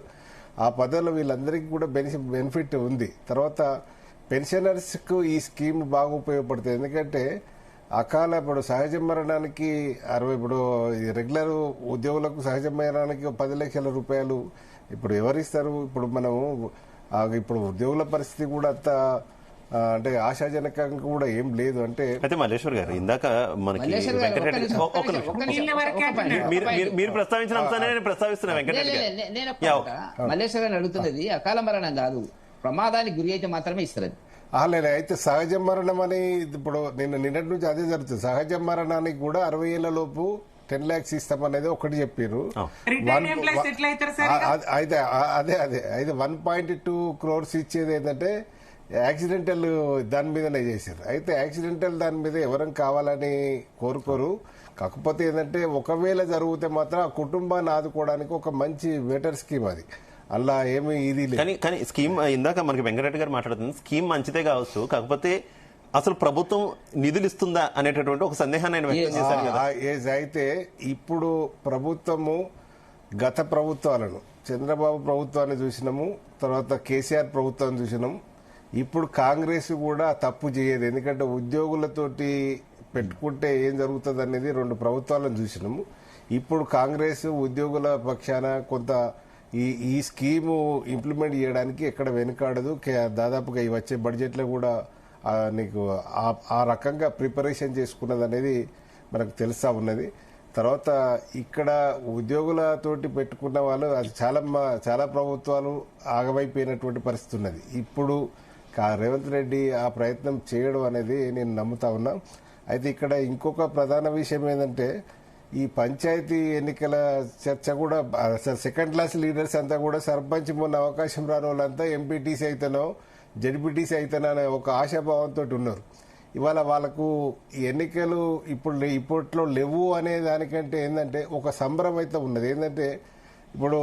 ఆ పద్ధతిలో వీళ్ళందరికీ కూడా బెనిఫిట్ ఉంది. తర్వాత పెన్షనర్స్ కు ఈ స్కీమ్ బాగా ఉపయోగపడుతుంది. ఎందుకంటే ఇప్పుడు సహజ మరణానికి ఇప్పుడు రెగ్యులర్ ఉద్యోగులకు సహజ మరణానికి 10 లక్షల రూపాయలు ఇప్పుడు ఎవరిస్తారు? ఇప్పుడు మనము ఇప్పుడు ఉద్యోగుల పరిస్థితి కూడా అంత అంటే ఆశాజనకంగా కూడా ఏం లేదు. అంటే అయితే మల్లేశ్వర్ గారు ఇందాక మనకి మల్లేశ్వర్ గారు, వెంకటరెడ్డి ఒక్క నిమిషం. వీళ్ళ వరకే అంటున్నారు. మీరు ప్రస్తావించిన అంశాన్ని నేను ప్రస్తావిస్తున్నా వెంకటరెడ్డి గారు. నేను మల్లేశ్వర్ గారిని అడుగుతున్నది అకాల మరణం కాదు, ప్రమాదానికి గురి అయితే మాత్రమే ఇస్తారు. లేదు, అయితే సహజ మరణం అని ఇప్పుడు నిన్నటి నుంచి అదే జరుగుతుంది. సహజ మరణానికి కూడా 60 ఏళ్ల లోపు 10 lakhs ఇస్తామనేది ఒకటి చెప్పారు. రిటైర్డ్ ఎంప్లాయీస్ ఎట్లా అవుతారు సార్? అయితే అయితే 1.2 crores ఇచ్చేది ఏంటంటే యాక్సిడెంటల్ దాని మీదనే చేశారు. అయితే యాక్సిడెంటల్ దాని మీద ఎవరం కావాలని కోరుకోరు. కాకపోతే ఏంటంటే ఒకవేళ జరిగితే మాత్రం ఆ కుటుంబాన్ని ఆదుకోవడానికి ఒక మంచి బెటర్ స్కీమ్ అది. అలా ఏమి ఇది లేదు. కానీ స్కీమ్ ఇందాక మనకి వెంకటరెడ్డి గారు మాట్లాడుతుంది, స్కీమ్ మంచిదే కావచ్చు, కాకపోతే అసలు ప్రభుత్వం నిధులు ఇస్తుందా అనేటటువంటి ఒక సందేహాన్ని ఆయన వ్యక్తం చేశారు కదా. అయితే ఇప్పుడు ప్రభుత్వము గత ప్రభుత్వాలను చంద్రబాబు ప్రభుత్వాన్ని చూసినాము, తర్వాత కేసీఆర్ ప్రభుత్వాన్ని చూసినాము. ఇప్పుడు కాంగ్రెస్ కూడా తప్పు చేయదు. ఎందుకంటే ఉద్యోగులతోటి పెట్టుకుంటే ఏం జరుగుతుంది అనేది 2 ప్రభుత్వాలను చూసినాము. ఇప్పుడు కాంగ్రెస్ ఉద్యోగుల పక్షాన కొంత ఈ స్కీము ఇంప్లిమెంట్ చేయడానికి ఎక్కడ వెనుకాడదు. దాదాపుగా ఈ వచ్చే బడ్జెట్లో కూడా నీకు ఆ రకంగా ప్రిపరేషన్ చేసుకున్నది అనేది మనకు తెలుస్తా ఉన్నది. తర్వాత ఇక్కడ ఉద్యోగులతోటి పెట్టుకున్న వాళ్ళు అది చాలా ప్రభుత్వాలు ఆగమైపోయినటువంటి పరిస్థితి ఉన్నది. ఇప్పుడు రేవంత్ రెడ్డి ఆ ప్రయత్నం చేయడం అనేది నేను నమ్ముతా ఉన్నా. అయితే ఇక్కడ ఇంకొక ప్రధాన విషయం ఏంటంటే ఈ పంచాయతీ ఎన్నికల చర్చ కూడా సెకండ్ క్లాస్ లీడర్స్ అంతా కూడా సర్పంచ్ మొన్న అవకాశం రాని వాళ్ళంతా ఎంపీటీసీ అయితేనో జడ్పీటీసీ అయితేనో అనే ఒక ఆశాభావంతో ఉన్నారు. ఇవాళ వాళ్ళకు ఎన్నికలు ఇప్పట్లో లేవు అనే దానికంటే ఏంటంటే ఒక సంబరం అయితే ఉన్నది. ఏంటంటే ఇప్పుడు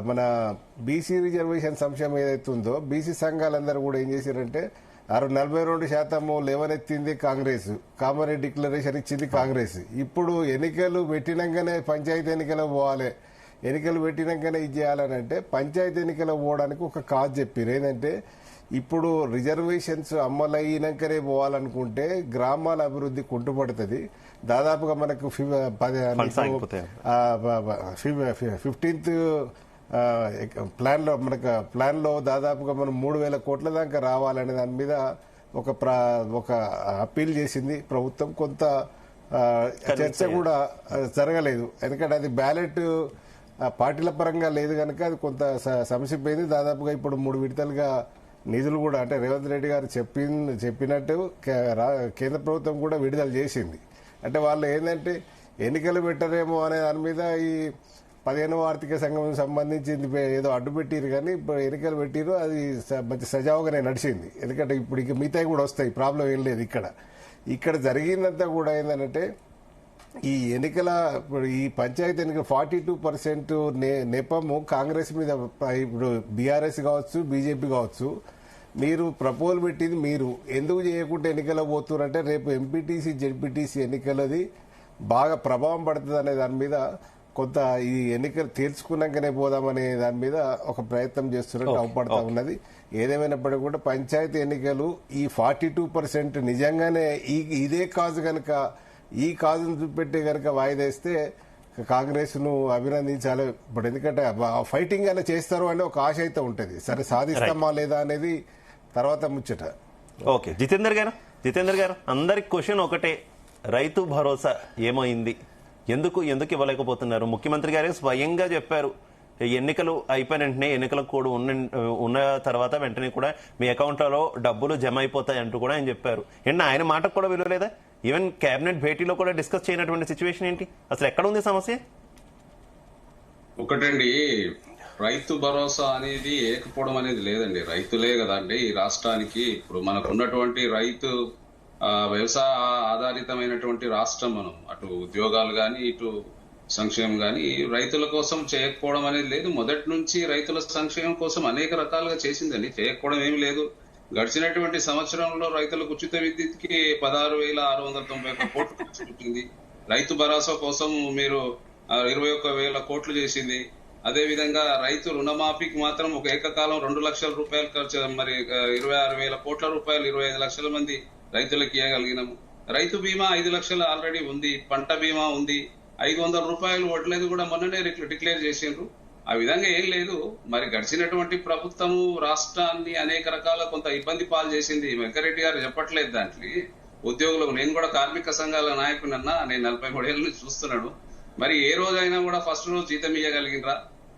మన బీసీ రిజర్వేషన్ సంక్షేమం ఏదైతే ఉందో బీసీ సంఘాలందరూ కూడా ఏం చేశారంటే 42% లేవనెత్తింది కాంగ్రెస్, కామన్ డిక్లరేషన్ ఇచ్చింది కాంగ్రెస్. ఇప్పుడు ఎన్నికలు పెట్టినాకనే పంచాయతీ ఎన్నికలు పోవాలి, ఎన్నికలు పెట్టినాకనే ఇది చేయాలని అంటే పంచాయతీ ఎన్నికలు పోవడానికి ఒక కాజ్ చెప్పారు. ఏంటంటే ఇప్పుడు రిజర్వేషన్స్ అమలైనాకనే పోవాలనుకుంటే గ్రామాల అభివృద్ధి కుంటుపడుతుంది. దాదాపుగా మనకు 15th ప్లాన్ లో దాదాపుగా మనం 3,000 కోట్ల దాకా రావాలనే దాని మీద ఒక అప్పీల్ చేసింది ప్రభుత్వం. కొంత చర్చ కూడా జరగలేదు, ఎందుకంటే అది బ్యాలెట్ పార్టీల పరంగా లేదు కనుక అది కొంత సమసిపోయింది. దాదాపుగా ఇప్పుడు 3 విడతలుగా నిధులు కూడా అంటే రేవంత్ రెడ్డి గారు చెప్పినట్టు కేంద్ర ప్రభుత్వం కూడా విడుదల చేసింది. అంటే వాళ్ళు ఏంటంటే ఎన్నికలు పెట్టరేమో అనే దాని మీద ఈ 15వ ఆర్థిక సంఘం సంబంధించింది ఏదో అడ్డు పెట్టిరు, కానీ ఇప్పుడు ఎన్నికలు పెట్టిరు, అది మంచి సజావుగానే నడిచింది. ఎందుకంటే ఇప్పుడు ఇక మిగతాయి కూడా వస్తాయి, ప్రాబ్లం ఏం లేదు. ఇక్కడ జరిగిందంతా కూడా ఏంటంటే ఈ ఎన్నికల ఈ పంచాయతీ ఎన్నికల 42% నెపము కాంగ్రెస్ మీద. ఇప్పుడు బీఆర్ఎస్ కావచ్చు, బీజేపీ కావచ్చు, మీరు ప్రపోజల్ పెట్టింది మీరు ఎందుకు చేయకుండా ఎన్నికల పోతున్నారంటే రేపు ఎంపీటీసీ జెడ్పీటీసీ ఎన్నికలది బాగా ప్రభావం పడుతుంది అనే దాని మీద కొంత ఈ ఎన్నికలు తేల్చుకున్నాకనే పోదామనే దాని మీద ఒక ప్రయత్నం చేస్తున్నట్టు అవపడతా ఉన్నది. ఏదేమైనప్పటికీ కూడా పంచాయతీ ఎన్నికలు ఈ 42% నిజంగానే ఇదే కాజు కనుక ఈ కాజును చూపెట్టే కనుక వాయిదేస్తే కాంగ్రెస్ ను అభినందించాలి. ఇప్పుడు ఎందుకంటే ఫైటింగ్ అయినా చేస్తారు అనే ఒక ఆశ అయితే ఉంటుంది. సరే సాధిస్తామా లేదా అనేది తర్వాత ముచ్చట. ఓకే, జితేందర్ గారు అందరికి క్వశ్చన్ ఒకటే, రైతు భరోసా ఏమైంది, ఎందుకు ఇవ్వలేకపోతున్నారు? ముఖ్యమంత్రి గారే స్వయంగా చెప్పారు, ఎన్నికలు అయిపోయిన వెంటనే ఎన్నికల కోడ్ ఉన్న తర్వాత వెంటనే కూడా మీ అకౌంట్లలో డబ్బులు జమ అయిపోతాయి అంటూ కూడా ఆయన చెప్పారు. ఆయన మాటకు కూడా విలువ లేదా? ఈవెన్ కేబినెట్ భేటీలో కూడా డిస్కస్ చేయనటువంటి సిచ్యువేషన్ ఏంటి? అసలు ఎక్కడ ఉంది సమస్య? ఒకటండి, రైతు భరోసా అనేది ఏకపోవడం అనేది లేదండి. రైతులే కదండి ఈ రాష్ట్రానికి. ఇప్పుడు మనకు ఉన్నటువంటి రైతు వ్యవసాయ ఆధారితమైనటువంటి రాష్ట్రం. మనం అటు ఉద్యోగాలు గాని ఇటు సంక్షేమం గాని రైతుల కోసం చేయకపోవడం అనేది లేదు. మొదటి నుంచి రైతుల సంక్షేమం కోసం అనేక రకాలుగా చేసిందండి, చేయకపోవడం ఏమి లేదు. గడిచినటువంటి సంవత్సరంలో రైతులకు ఉచిత విద్యుత్కి 16,691 కోట్లు ఖర్చు పెట్టింది. రైతు భరోసా కోసం మీరు 21,000 కోట్లు చేసింది. అదే విధంగా రైతు రుణమాఫీకి మాత్రం ఒక ఏకకాలం 2 లక్షల రూపాయలు ఖర్చు, మరి 26,000 కోట్ల రూపాయలు 25 లక్షల మంది రైతులకు ఇవ్వగలిగినాము. రైతు బీమా 5 లక్షలు ఆల్రెడీ ఉంది, పంట బీమా ఉంది, 500 రూపాయలు వడ్లేదు కూడా మొన్ననే డిక్లేర్ చేసిండ్రు. ఆ విధంగా ఏం లేదు. మరి గడిచినటువంటి ప్రభుత్వము రాష్ట్రాన్ని అనేక రకాల కొంత ఇబ్బంది పాలు చేసింది. వెంకరెడ్డి గారు చెప్పట్లేదు దాంట్లో. ఉద్యోగులకు నేను కూడా కార్మిక సంఘాల నాయకునన్నా, నేను 43 ఏళ్ళ నుంచి చూస్తున్నాను. మరి ఏ రోజైనా కూడా ఫస్ట్ రోజు జీతం ఇవ్వగలిగినరా?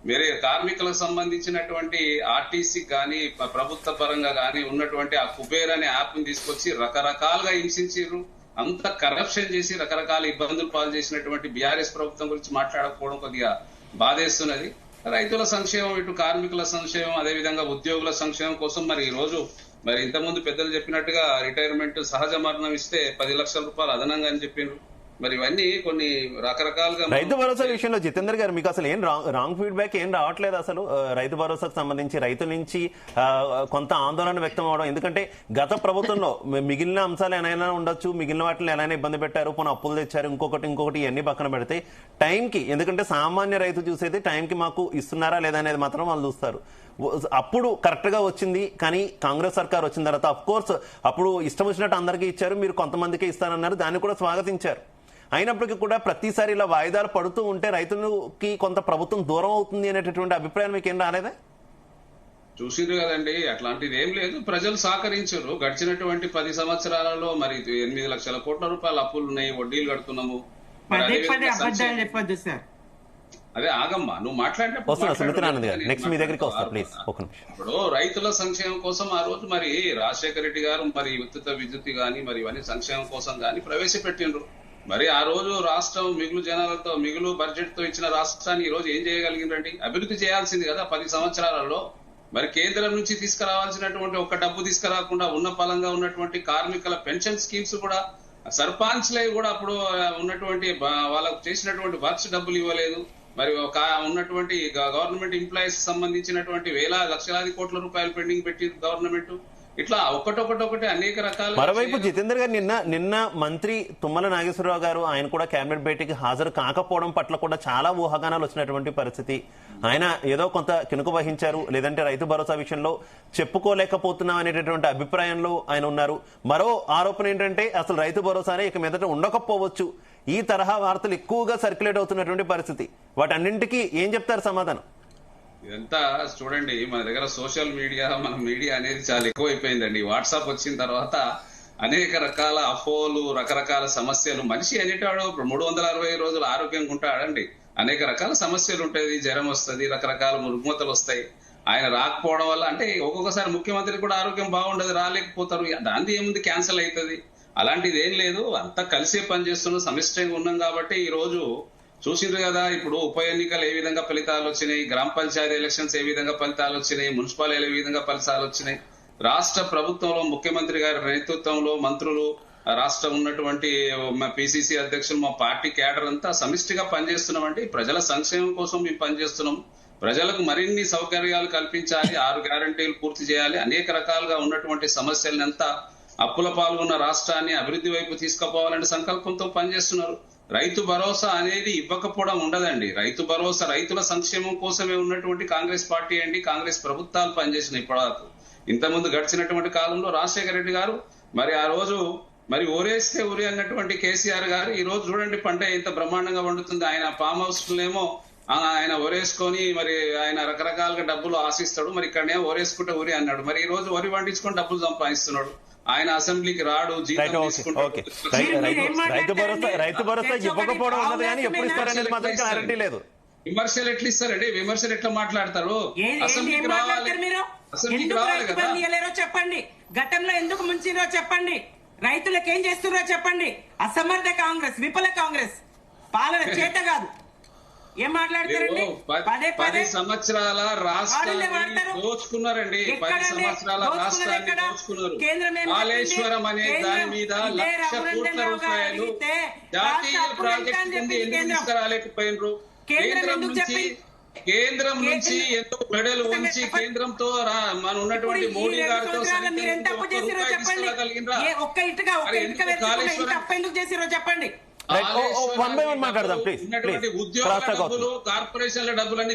వేరే కార్మికులకు సంబంధించినటువంటి ఆర్టీసీ కానీ ప్రభుత్వ పరంగా కానీ ఉన్నటువంటి ఆ కుబేర్ అనే యాప్ ని తీసుకొచ్చి రకరకాలుగా హింసించారు. అంత కరప్షన్ చేసి రకరకాల ఇబ్బందులు పాలు చేసినటువంటి బీఆర్ఎస్ ప్రభుత్వం గురించి మాట్లాడకపోవడం కొద్దిగా బాధేస్తున్నది. రైతుల సంక్షేమం, ఇటు కార్మికుల సంక్షేమం, అదేవిధంగా ఉద్యోగుల సంక్షేమం కోసం మరి ఈ రోజు మరి ఇంతకుముందు పెద్దలు చెప్పినట్టుగా రిటైర్మెంట్ సహజ మరణం ఇస్తే 10 లక్షల రూపాయలు అదనంగా అని చెప్పిండ్రు. మరి ఇవన్నీ కొన్ని రకరకాలుగా. రైతు భరోసా విషయంలో జితేందర్ గారు మీకు అసలు ఏం రాంగ్ ఫీడ్బ్యాక్ ఏం రావట్లేదు అసలు రైతు భరోసాకు సంబంధించి రైతుల నుంచి కొంత ఆందోళన వ్యక్తం అవడం? ఎందుకంటే గత ప్రభుత్వంలో మిగిలిన అంశాలు ఏమైనా ఉండొచ్చు, మిగిలిన వాటిని ఎలా ఇబ్బంది పెట్టారు, పోనీ అప్పులు తెచ్చారు, ఇంకొకటి ఇవన్నీ పక్కన పెడితే టైంకి, ఎందుకంటే సామాన్య రైతు చూసేది టైంకి మాకు ఇస్తున్నారా లేదా అనేది మాత్రం వాళ్ళు చూస్తారు. అప్పుడు కరెక్ట్ గా వచ్చింది, కానీ కాంగ్రెస్ సర్కార్ వచ్చిన తర్వాత అఫ్ కోర్స్ అప్పుడు ఇష్టం వచ్చినట్టు అందరికీ ఇచ్చారు, మీరు కొంతమందికే ఇస్తారన్నారు, దాన్ని కూడా స్వాగతించారు. అయినప్పటికీ కూడా ప్రతిసారి ఇలా వాయిదాలు పడుతూ ఉంటే రైతులకి కొంత ప్రభుత్వం దూరం అవుతుంది అనేటటువంటి అభిప్రాయం మీకు ఏం రాలేదా? చూసిండ్రు కదండి, అట్లాంటిది ఏం లేదు. ప్రజలు సహకరించారు. గడిచినటువంటి 10 సంవత్సరాలలో మరి 8 లక్షల కోట్ల రూపాయల అప్పులు ఉన్నాయి, వడ్డీలు కడుతున్నాము. చెప్పొద్దు సార్. అదే ఆగమ్మా, నువ్వు నెక్స్ట్ మీ దగ్గరికి వస్తా ప్లీజ్. ఇప్పుడు రైతుల సంక్షేమం కోసం ఆ రోజు మరి రాజశేఖర రెడ్డి గారు మరి ఉచిత విద్యుత్ గాని మరి ఇవన్నీ సంక్షేమం కోసం గాని ప్రవేశపెట్టిండ్రు. మరి ఆ రోజు రాష్ట్రం మిగులు బడ్జెట్ తో ఇచ్చిన రాష్ట్రాన్ని ఈ రోజు ఏం చేయగలిగిందండి? అభివృద్ధి చేయాల్సింది కదా 10 సంవత్సరాలలో. మరి కేంద్రం నుంచి తీసుకురావాల్సినటువంటి ఒక్క డబ్బు తీసుకురాకుండా ఉన్న పలంగా ఉన్నటువంటి కార్మికుల పెన్షన్ స్కీమ్స్ కూడా సర్పంచ్లే కూడా అప్పుడు ఉన్నటువంటి వాళ్ళకు చేసినటువంటి వర్క్స్ డబ్బులు ఇవ్వలేదు. మరి ఉన్నటువంటి గవర్నమెంట్ ఎంప్లాయీస్ సంబంధించినటువంటి లక్షలాది కోట్ల రూపాయలు పెండింగ్ పెట్టి గవర్నమెంట్ ఇట్లా ఒకటొకటి అనేక రకాల. మరోవైపు జితేందర్ గారు నిన్న మంత్రి తుమ్మల నాగేశ్వరరావు గారు ఆయన కూడా కేబినెట్ భేటీకి హాజరు కాకపోవడం పట్ల కూడా చాలా ఊహాగానాలు వచ్చినటువంటి పరిస్థితి. ఆయన ఏదో కొంత కినుక వహించారు, లేదంటే రైతు భరోసా విషయంలో చెప్పుకోలేకపోతున్నాం అనేటటువంటి అభిప్రాయంలో ఆయన ఉన్నారు. మరో ఆరోపణ ఏంటంటే అసలు రైతు భరోసానే ఇక మీదట ఉండకపోవచ్చు. ఈ తరహా వార్తలు ఎక్కువగా సర్క్యులేట్ అవుతున్నటువంటి పరిస్థితి. వాటన్నింటికీ ఏం చెప్తారు సమాధానం? ఇదంతా చూడండి, మన దగ్గర సోషల్ మీడియా, మన మీడియా అనేది చాలా ఎక్కువైపోయిందండి. వాట్సాప్ వచ్చిన తర్వాత అనేక రకాల అపోలు, రకరకాల సమస్యలు. మనిషి అనేటాడు 360 రోజులు ఆరోగ్యంగా ఉంటాడండి. అనేక రకాల సమస్యలు ఉంటాయి, జ్వరం వస్తుంది, రకరకాల రుగ్మతలు వస్తాయి. ఆయన రాకపోవడం వల్ల అంటే ఒక్కొక్కసారి ముఖ్యమంత్రి కూడా ఆరోగ్యం బాగుండదు, రాలేకపోతారు. దాంతో ఏముంది, క్యాన్సిల్ అవుతుంది. అలాంటిది ఏం లేదు. అంతా కలిసే పనిచేస్తున్నాం, సమిష్టంగా ఉన్నాం. కాబట్టి ఈ రోజు చూసిండ్రు కదా, ఇప్పుడు ఉప ఎన్నికలు ఏ విధంగా ఫలితాలు వచ్చినాయి, గ్రామ పంచాయతీ ఎలక్షన్స్ ఏ విధంగా ఫలితాలు వచ్చినాయి, మున్సిపల్ ఏ విధంగా ఫలితాలు వచ్చినాయి. రాష్ట్ర ప్రభుత్వంలో ముఖ్యమంత్రి గారి నేతృత్వంలో మంత్రులు, రాష్ట్రం ఉన్నటువంటి పిసిసి అధ్యక్షులు, మా పార్టీ క్యాడర్ అంతా సమిష్టిగా పనిచేస్తున్నామండి. ప్రజల సంక్షేమం కోసం మేము పనిచేస్తున్నాం. ప్రజలకు మరిన్ని సౌకర్యాలు కల్పించాలి, 6 గ్యారంటీలు పూర్తి చేయాలి, అనేక రకాలుగా ఉన్నటువంటి సమస్యలను అంతా అప్పుల పాల్గొన్న రాష్ట్రాన్ని అభివృద్ధి వైపు తీసుకుపోవాలనే సంకల్పంతో పనిచేస్తున్నారు. రైతు భరోసా అనేది ఇవ్వకపోవడం ఉండదండి. రైతు భరోసా రైతుల సంక్షేమం కోసమే ఉన్నటువంటి కాంగ్రెస్ పార్టీ అండి. కాంగ్రెస్ ప్రభుత్వాలు పనిచేసినాయి ఇప్పటివరకు. ఇంతకుముందు గడిచినటువంటి కాలంలో రాజశేఖర రెడ్డి గారు మరి ఆ రోజు మరి ఊరేస్తే ఊరి అన్నటువంటి కేసీఆర్ గారు ఈ రోజు చూడండి పంట ఎంత బ్రహ్మాండంగా వండుతుంది. ఆయన ఫామ్ హౌస్ ఏమో ఆయన ఓరేసుకొని మరి ఆయన రకరకాలుగా డబ్బులు ఆశిస్తాడు. మరి ఇక్కడనే ఓరేసుకుంటే ఊరి అన్నాడు. మరి ఈ రోజు వరి పండించుకొని డబ్బులు సంపాదిస్తున్నాడు. ఆయన అసెంబ్లీకి రాడు, జీతం తీసుకుంటాడు. రైతు భరోసా ఇవ్వకపోవడం ఉన్నది కానీ ఎప్పుడు ఇస్తారనేది మాత్రం గ్యారంటీ లేదు. విమర్శలు ఎట్లా ఇస్తారండి? విమర్శలు ఎట్లా మాట్లాడతారు? అసెంబ్లీకి రావాలి, అసెంబ్లీకి రావాలి కదా. చెప్పండి, గతంలో ఎందుకు ముంచిరో చెప్పండి, రైతులకు ఏం చేస్తున్నారో చెప్పండి. అసమర్థ కాంగ్రెస్, విఫల కాంగ్రెస్ పాలన చేత కాదు. ఏం మాట్లాడతారండి? 10 సంవత్సరాల రాష్ట్రాన్ని దోచుకున్నారండి. 10 సంవత్సరాల రాష్ట్రాన్ని దోచుకున్నారు. కాళేశ్వరం అనే దాని మీద 1,00,000 కోట్ల రూపాయలు జాతీయ ప్రాజెక్టు కింద ఎందుకు తీసుకురాలేకపోయినరు? కేంద్రం నుంచి ఎంతో మెడలు ఉంచి కేంద్రంతో మన ఉన్నటువంటి మోడీ గారితో చెప్పండి. కార్పొరేషన్ల డబ్బులన్నీ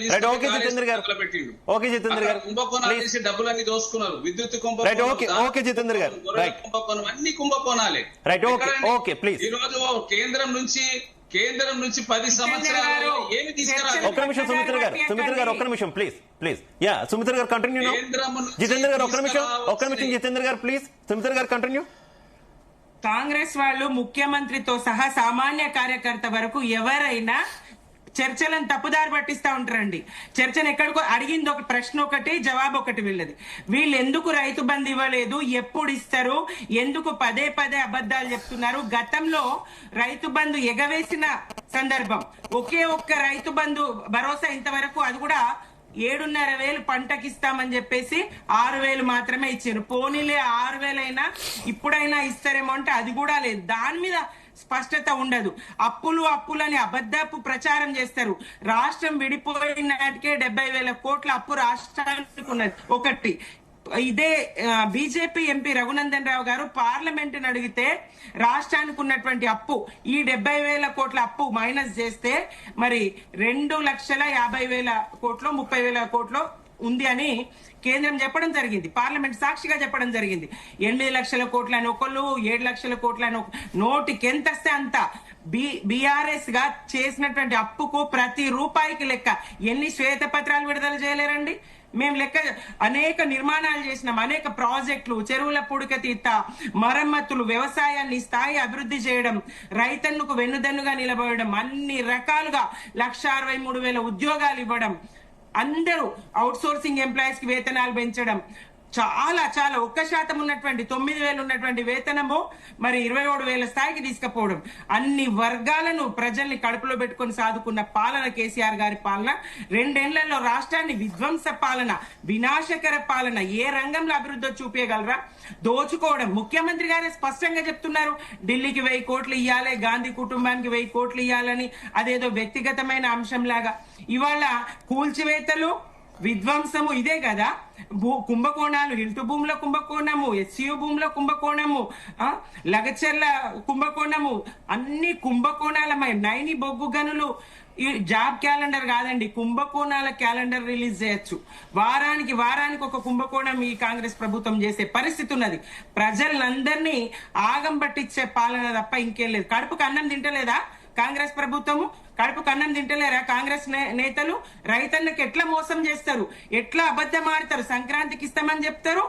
డబ్బులన్నీ దోసుకున్నారు. విద్యుత్ కుంభకోణం, అన్ని కుంభకోణాలే. ఈ రోజు కేంద్రం నుంచి 10 సంవత్సరాలు ఏమి ఒక్క నిమిషం సుమిత్ర గారు ఒక్క నిమిషం ప్లీజ్ యా సుమిత్ర గారు కంటిన్యూ. జితేంద్ర గారు ఒక్క నిమిషం జితేంద్ర గారు ప్లీజ్. సుమిత్ర గారు కంటిన్యూ. కాంగ్రెస్ వాళ్ళు ముఖ్యమంత్రితో సహా సామాన్య కార్యకర్త వరకు ఎవరైనా చర్చలను తప్పుదారి పట్టిస్తా ఉంటారండి. చర్చను ఎక్కడికో అడిగింది ఒక ప్రశ్న ఒకటి, జవాబు ఒకటి వీళ్ళది. వీళ్ళు ఎందుకు రైతు బంధు ఇవ్వలేదు, ఎప్పుడు ఇస్తారు, ఎందుకు పదే పదే అబద్ధాలు చెప్తున్నారు. గతంలో రైతు బంధు ఎగవేసిన సందర్భం, ఒకే ఒక్క రైతు బంధు భరోసా ఇంతవరకు, అది కూడా 7,500 పంటకి ఇస్తామని చెప్పేసి 6,000 మాత్రమే ఇచ్చారు. పోనీలే 6,000 అయినా ఇప్పుడైనా ఇస్తారేమో అంటే అది కూడా లేదు. దాని మీద స్పష్టత ఉండదు. అప్పులని అబద్ధపు ప్రచారం చేస్తారు. రాష్ట్రం విడిపోయిన నాటికే 70,000 కోట్ల అప్పు రాష్ట్రానికి ఉన్నది. ఒకటి ఇదే బీజేపీ ఎంపీ రఘునందన్ రావు గారు పార్లమెంట్ అడిగితే రాష్ట్రానికి ఉన్నటువంటి అప్పు ఈ 70,000 కోట్ల అప్పు మైనస్ చేస్తే మరి 2,50,000 కోట్లు 30,000 కోట్లు ఉంది అని కేంద్రం చెప్పడం జరిగింది. పార్లమెంట్ సాక్షిగా చెప్పడం జరిగింది. 8 లక్షల కోట్ల అని ఒకళ్ళు, 7 లక్షల కోట్ల అని నోటికి ఎంత వస్తే అంత. బీఆర్ఎస్ గా చేసినటువంటి అప్పుకు ప్రతి రూపాయికి లెక్క. ఎన్ని శ్వేతపత్రాలు విడుదల చేయలేరండి. మేము లెక్క అనేక నిర్మాణాలు చేసినాం, అనేక ప్రాజెక్టులు, చెరువుల పుడకతీత, మరమ్మతులు, వ్యవసాయాన్ని స్థాయి అభివృద్ధి చేయడం, రైతన్నుకు వెన్నుదన్నుగా నిలబడడం, అన్ని రకాలుగా 1,63,000 ఉద్యోగాలు ఇవ్వడం, అందరూ అవుట్ సోర్సింగ్ ఎంప్లాయీస్ కి వేతనాలు పెంచడం, చాలా 1% ఉన్నటువంటి 9,000 ఉన్నటువంటి వేతనము మరి 27,000 స్థాయికి తీసుకుపోవడం, అన్ని వర్గాలను ప్రజల్ని కడుపులో పెట్టుకొని సాదుకున్న పాలన కేసీఆర్ గారి పాలన. 2 ఏళ్లలో రాష్ట్రాన్ని విధ్వంస పాలన, వినాశకర పాలన, ఏ రంగంలో అభివృద్ధి చూపించగలరా? దోచుకోవడం. ముఖ్యమంత్రి గారే స్పష్టంగా చెప్తున్నారు, ఢిల్లీకి 1,000 కోట్లు ఇవ్వాలి, గాంధీ కుటుంబానికి 1,000 కోట్లు ఇవ్వాలని. అదేదో వ్యక్తిగతమైన అంశంలాగా. ఇవాళ కూల్చివేతలు, విధ్వంసము ఇదే కదా. కుంభకోణాలు, హిల్టు భూముల కుంభకోణము, ఎస్సీయూ భూముల కుంభకోణము, లగచర్ల కుంభకోణము, అన్ని కుంభకోణాలమై నైని బొగ్గు గనులు. ఈ జాబ్ క్యాలెండర్ కాదండి, కుంభకోణాల క్యాలెండర్ రిలీజ్ చేయొచ్చు. వారానికి ఒక కుంభకోణం ఈ కాంగ్రెస్ ప్రభుత్వం చేసే పరిస్థితి ఉన్నది. ప్రజలందరినీ ఆగం పట్టించే పాలన తప్ప ఇంకేం లేదు. కడుపుకు అన్నం తింటలేదా కాంగ్రెస్ ప్రభుత్వము? కడుపుకు అన్నం తింటలేరా కాంగ్రెస్ నేతలు? రైతన్నకి ఎట్లా మోసం చేస్తారు, ఎట్లా అబద్ధం ఆడతారు. సంక్రాంతికి ఇస్తామని చెప్తారు,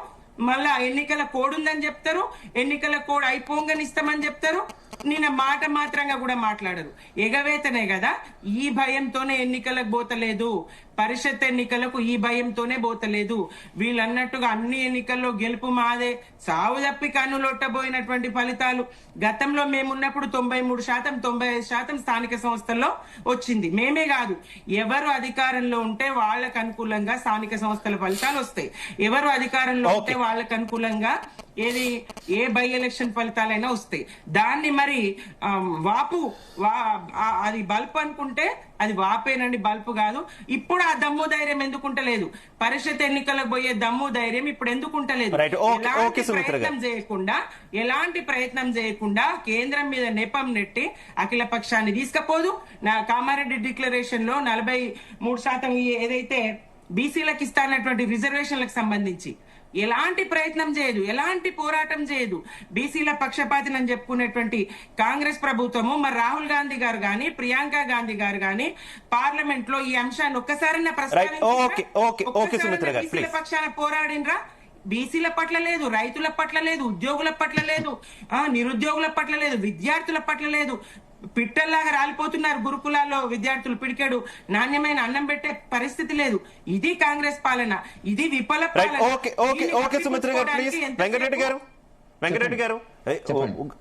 మళ్ళా ఎన్నికల కోడ్ ఉందని చెప్తారు, ఎన్నికల కోడ్ అయిపోగానే ఇస్తామని చెప్తారు. నిన్న మాట మాత్రంగా కూడా మాట్లాడరు. ఎగవేతనే కదా. ఈ భయంతోనే ఎన్నికలకు పోతలేదు, పరిషత్ ఎన్నికలకు ఈ భయంతోనే పోతలేదు. వీళ్ళన్నట్టుగా అన్ని ఎన్నికల్లో గెలుపు మాదే, సావు తప్పి కన్నులొట్టబోయినటువంటి ఫలితాలు. గతంలో మేమున్నప్పుడు 93%, 95% స్థానిక సంస్థల్లో వచ్చింది. మేమే కాదు, ఎవరు అధికారంలో ఉంటే వాళ్ళకు అనుకూలంగా స్థానిక సంస్థల ఫలితాలు వస్తాయి. ఎవరు అధికారంలో ఉంటే వాళ్ళకు అనుకూలంగా ఏ బై ఎలక్షన్ ఫలితాలైనా వస్తాయి. దాన్ని మరి అది బల్బ్ అనుకుంటే అది వాపేనండి, బల్బు కాదు. ఇప్పుడు ఆ దమ్ము ధైర్యం ఎందుకుంటలేదు? పరిషత్ ఎన్నికలకు పోయే దమ్ము ధైర్యం ఇప్పుడు ఎందుకుంటలేదు? ఎలాంటి ప్రయత్నం చేయకుండా కేంద్రం మీద నెపం నెట్టి అఖిల పక్షాన్ని తీసుకపోదు. నా కామారెడ్డి డిక్లరేషన్ లో 43% ఏదైతే బీసీలకు ఇస్తానటువంటి రిజర్వేషన్లకు సంబంధించి ఎలాంటి ప్రయత్నం చేయదు, ఎలాంటి పోరాటం చేయదు. బీసీల పక్షపాతిని చెప్పుకునేటువంటి కాంగ్రెస్ ప్రభుత్వము, మరి రాహుల్ గాంధీ గారు గాని, ప్రియాంక గాంధీ గారు గాని పార్లమెంట్ లో ఈ అంశాన్ని ఒక్కసారైనా బీసీల పక్షాన పోరాడినరా? బీసీల పట్ల లేదు, రైతుల పట్ల లేదు, ఉద్యోగుల పట్ల లేదు, నిరుద్యోగుల పట్ల లేదు, విద్యార్థుల పట్ల లేదు. పిట్టల్లాగా రాలిపోతున్నారు గురుకులాల్లో విద్యార్థులు. పిడికెడు నాణ్యమైన అన్నం పెట్టే పరిస్థితి లేదు. ఇది కాంగ్రెస్ పాలన, ఇది విఫల పాలన. వెంకటరెడ్డి గారు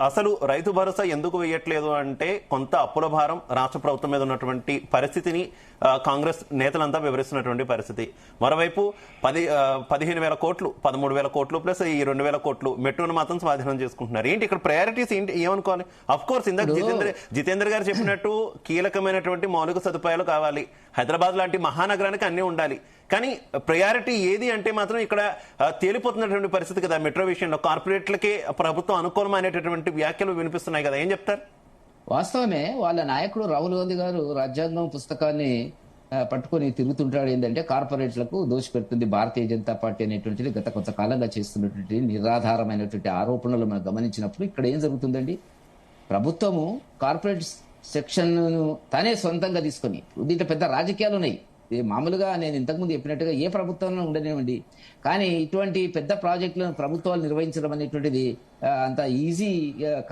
అసలు రైతు భరోసా ఎందుకు వేయట్లేదు అంటే కొంత అప్పుల భారం రాష్ట్ర ప్రభుత్వం మీద ఉన్నటువంటి పరిస్థితిని కాంగ్రెస్ నేతలంతా వివరిస్తున్నటువంటి పరిస్థితి. మరోవైపు 15,000 కోట్లు, 13,000 కోట్లు ప్లస్ ఈ 2,000 కోట్లు మెట్రోను మాత్రం స్వాధీనం చేసుకుంటున్నారు. ఏంటి ఇక్కడ ప్రయారిటీస్ ఏంటి, ఏమనుకోవాలి? అఫ్ కోర్స్ ఇందాక జితేంద్ర గారు చెప్పినట్టు కీలకమైనటువంటి మౌలిక సదుపాయాలు కావాలి, హైదరాబాద్ లాంటి మహానగరానికి అన్ని ఉండాలి. కానీ ప్రయారిటీ ఏది అంటే మాత్రం ఇక్కడ తేలిపోతున్నటువంటి పరిస్థితి కదా. మెట్రో విషయంలో కార్పొరేట్లకే ప్రభుత్వం అనుకూలమైనటువంటి వ్యాఖ్యలు వినిపిస్తున్నాయి కదా, ఏం చెప్తారు? వాస్తవమే. వాళ్ళ నాయకుడు రాహుల్ గాంధీ గారు రాజ్యాంగం పుస్తకాన్ని పట్టుకొని తిరుగుతుంటాడు. ఏంటంటే కార్పొరేట్లకు దోషిపెడుతుంది భారతీయ జనతా పార్టీ అనేటువంటిది గత కొంతకాలంగా చేస్తున్నటువంటి నిరాధారమైనటువంటి ఆరోపణలు మనం గమనించినప్పుడు ఇక్కడ ఏం జరుగుతుందండి? ప్రభుత్వము కార్పొరేట్ సెక్షన్ను తానే సొంతంగా తీసుకొని దీంట్లో పెద్ద రాజకీయాలు ఉన్నాయి. ఇది మామూలుగా నేను ఇంతకుముందు చెప్పినట్టుగా ఏ ప్రభుత్వంలో ఉండనివ్వండి, కానీ ఇటువంటి పెద్ద ప్రాజెక్టులను ప్రభుత్వాలు నిర్వహించడం అనేటువంటిది అంత ఈజీ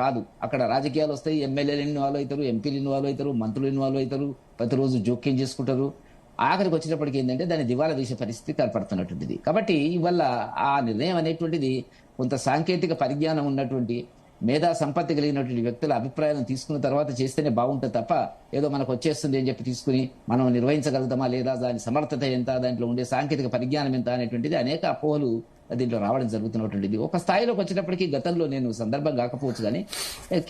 కాదు. అక్కడ రాజకీయాలు వస్తాయి, ఎమ్మెల్యేలు ఇన్వాల్వ్ అవుతారు, ఎంపీలు ఇన్వాల్వ్ అవుతారు, మంత్రులు ఇన్వాల్వ్ అవుతారు, ప్రతిరోజు జోక్యం చేసుకుంటారు. ఆఖరికి వచ్చినప్పటికీ ఏంటంటే దాన్ని దివాలా తీసే పరిస్థితి కనపడుతున్నటువంటిది. కాబట్టి ఇవల్ల ఆ నిర్ణయం అనేటువంటిది కొంత సాంకేతిక పరిజ్ఞానం ఉన్నటువంటి మేధా సంపత్తి కలిగినటువంటి వ్యక్తుల అభిప్రాయాలను తీసుకున్న తర్వాత చేస్తేనే బాగుంటుంది తప్ప ఏదో మనకు వచ్చేస్తుంది అని చెప్పి తీసుకుని మనం నిర్వహించగలుగుతామా లేదా, దాని సమర్థత ఎంత, దాంట్లో ఉండే సాంకేతిక పరిజ్ఞానం ఎంత అనేటువంటిది అనేక అపోహలు దీంట్లో రావడం జరుగుతున్నటువంటిది. ఒక స్థాయిలోకి వచ్చేటప్పటికీ గతంలో నేను సందర్భం కాకపోవచ్చు కానీ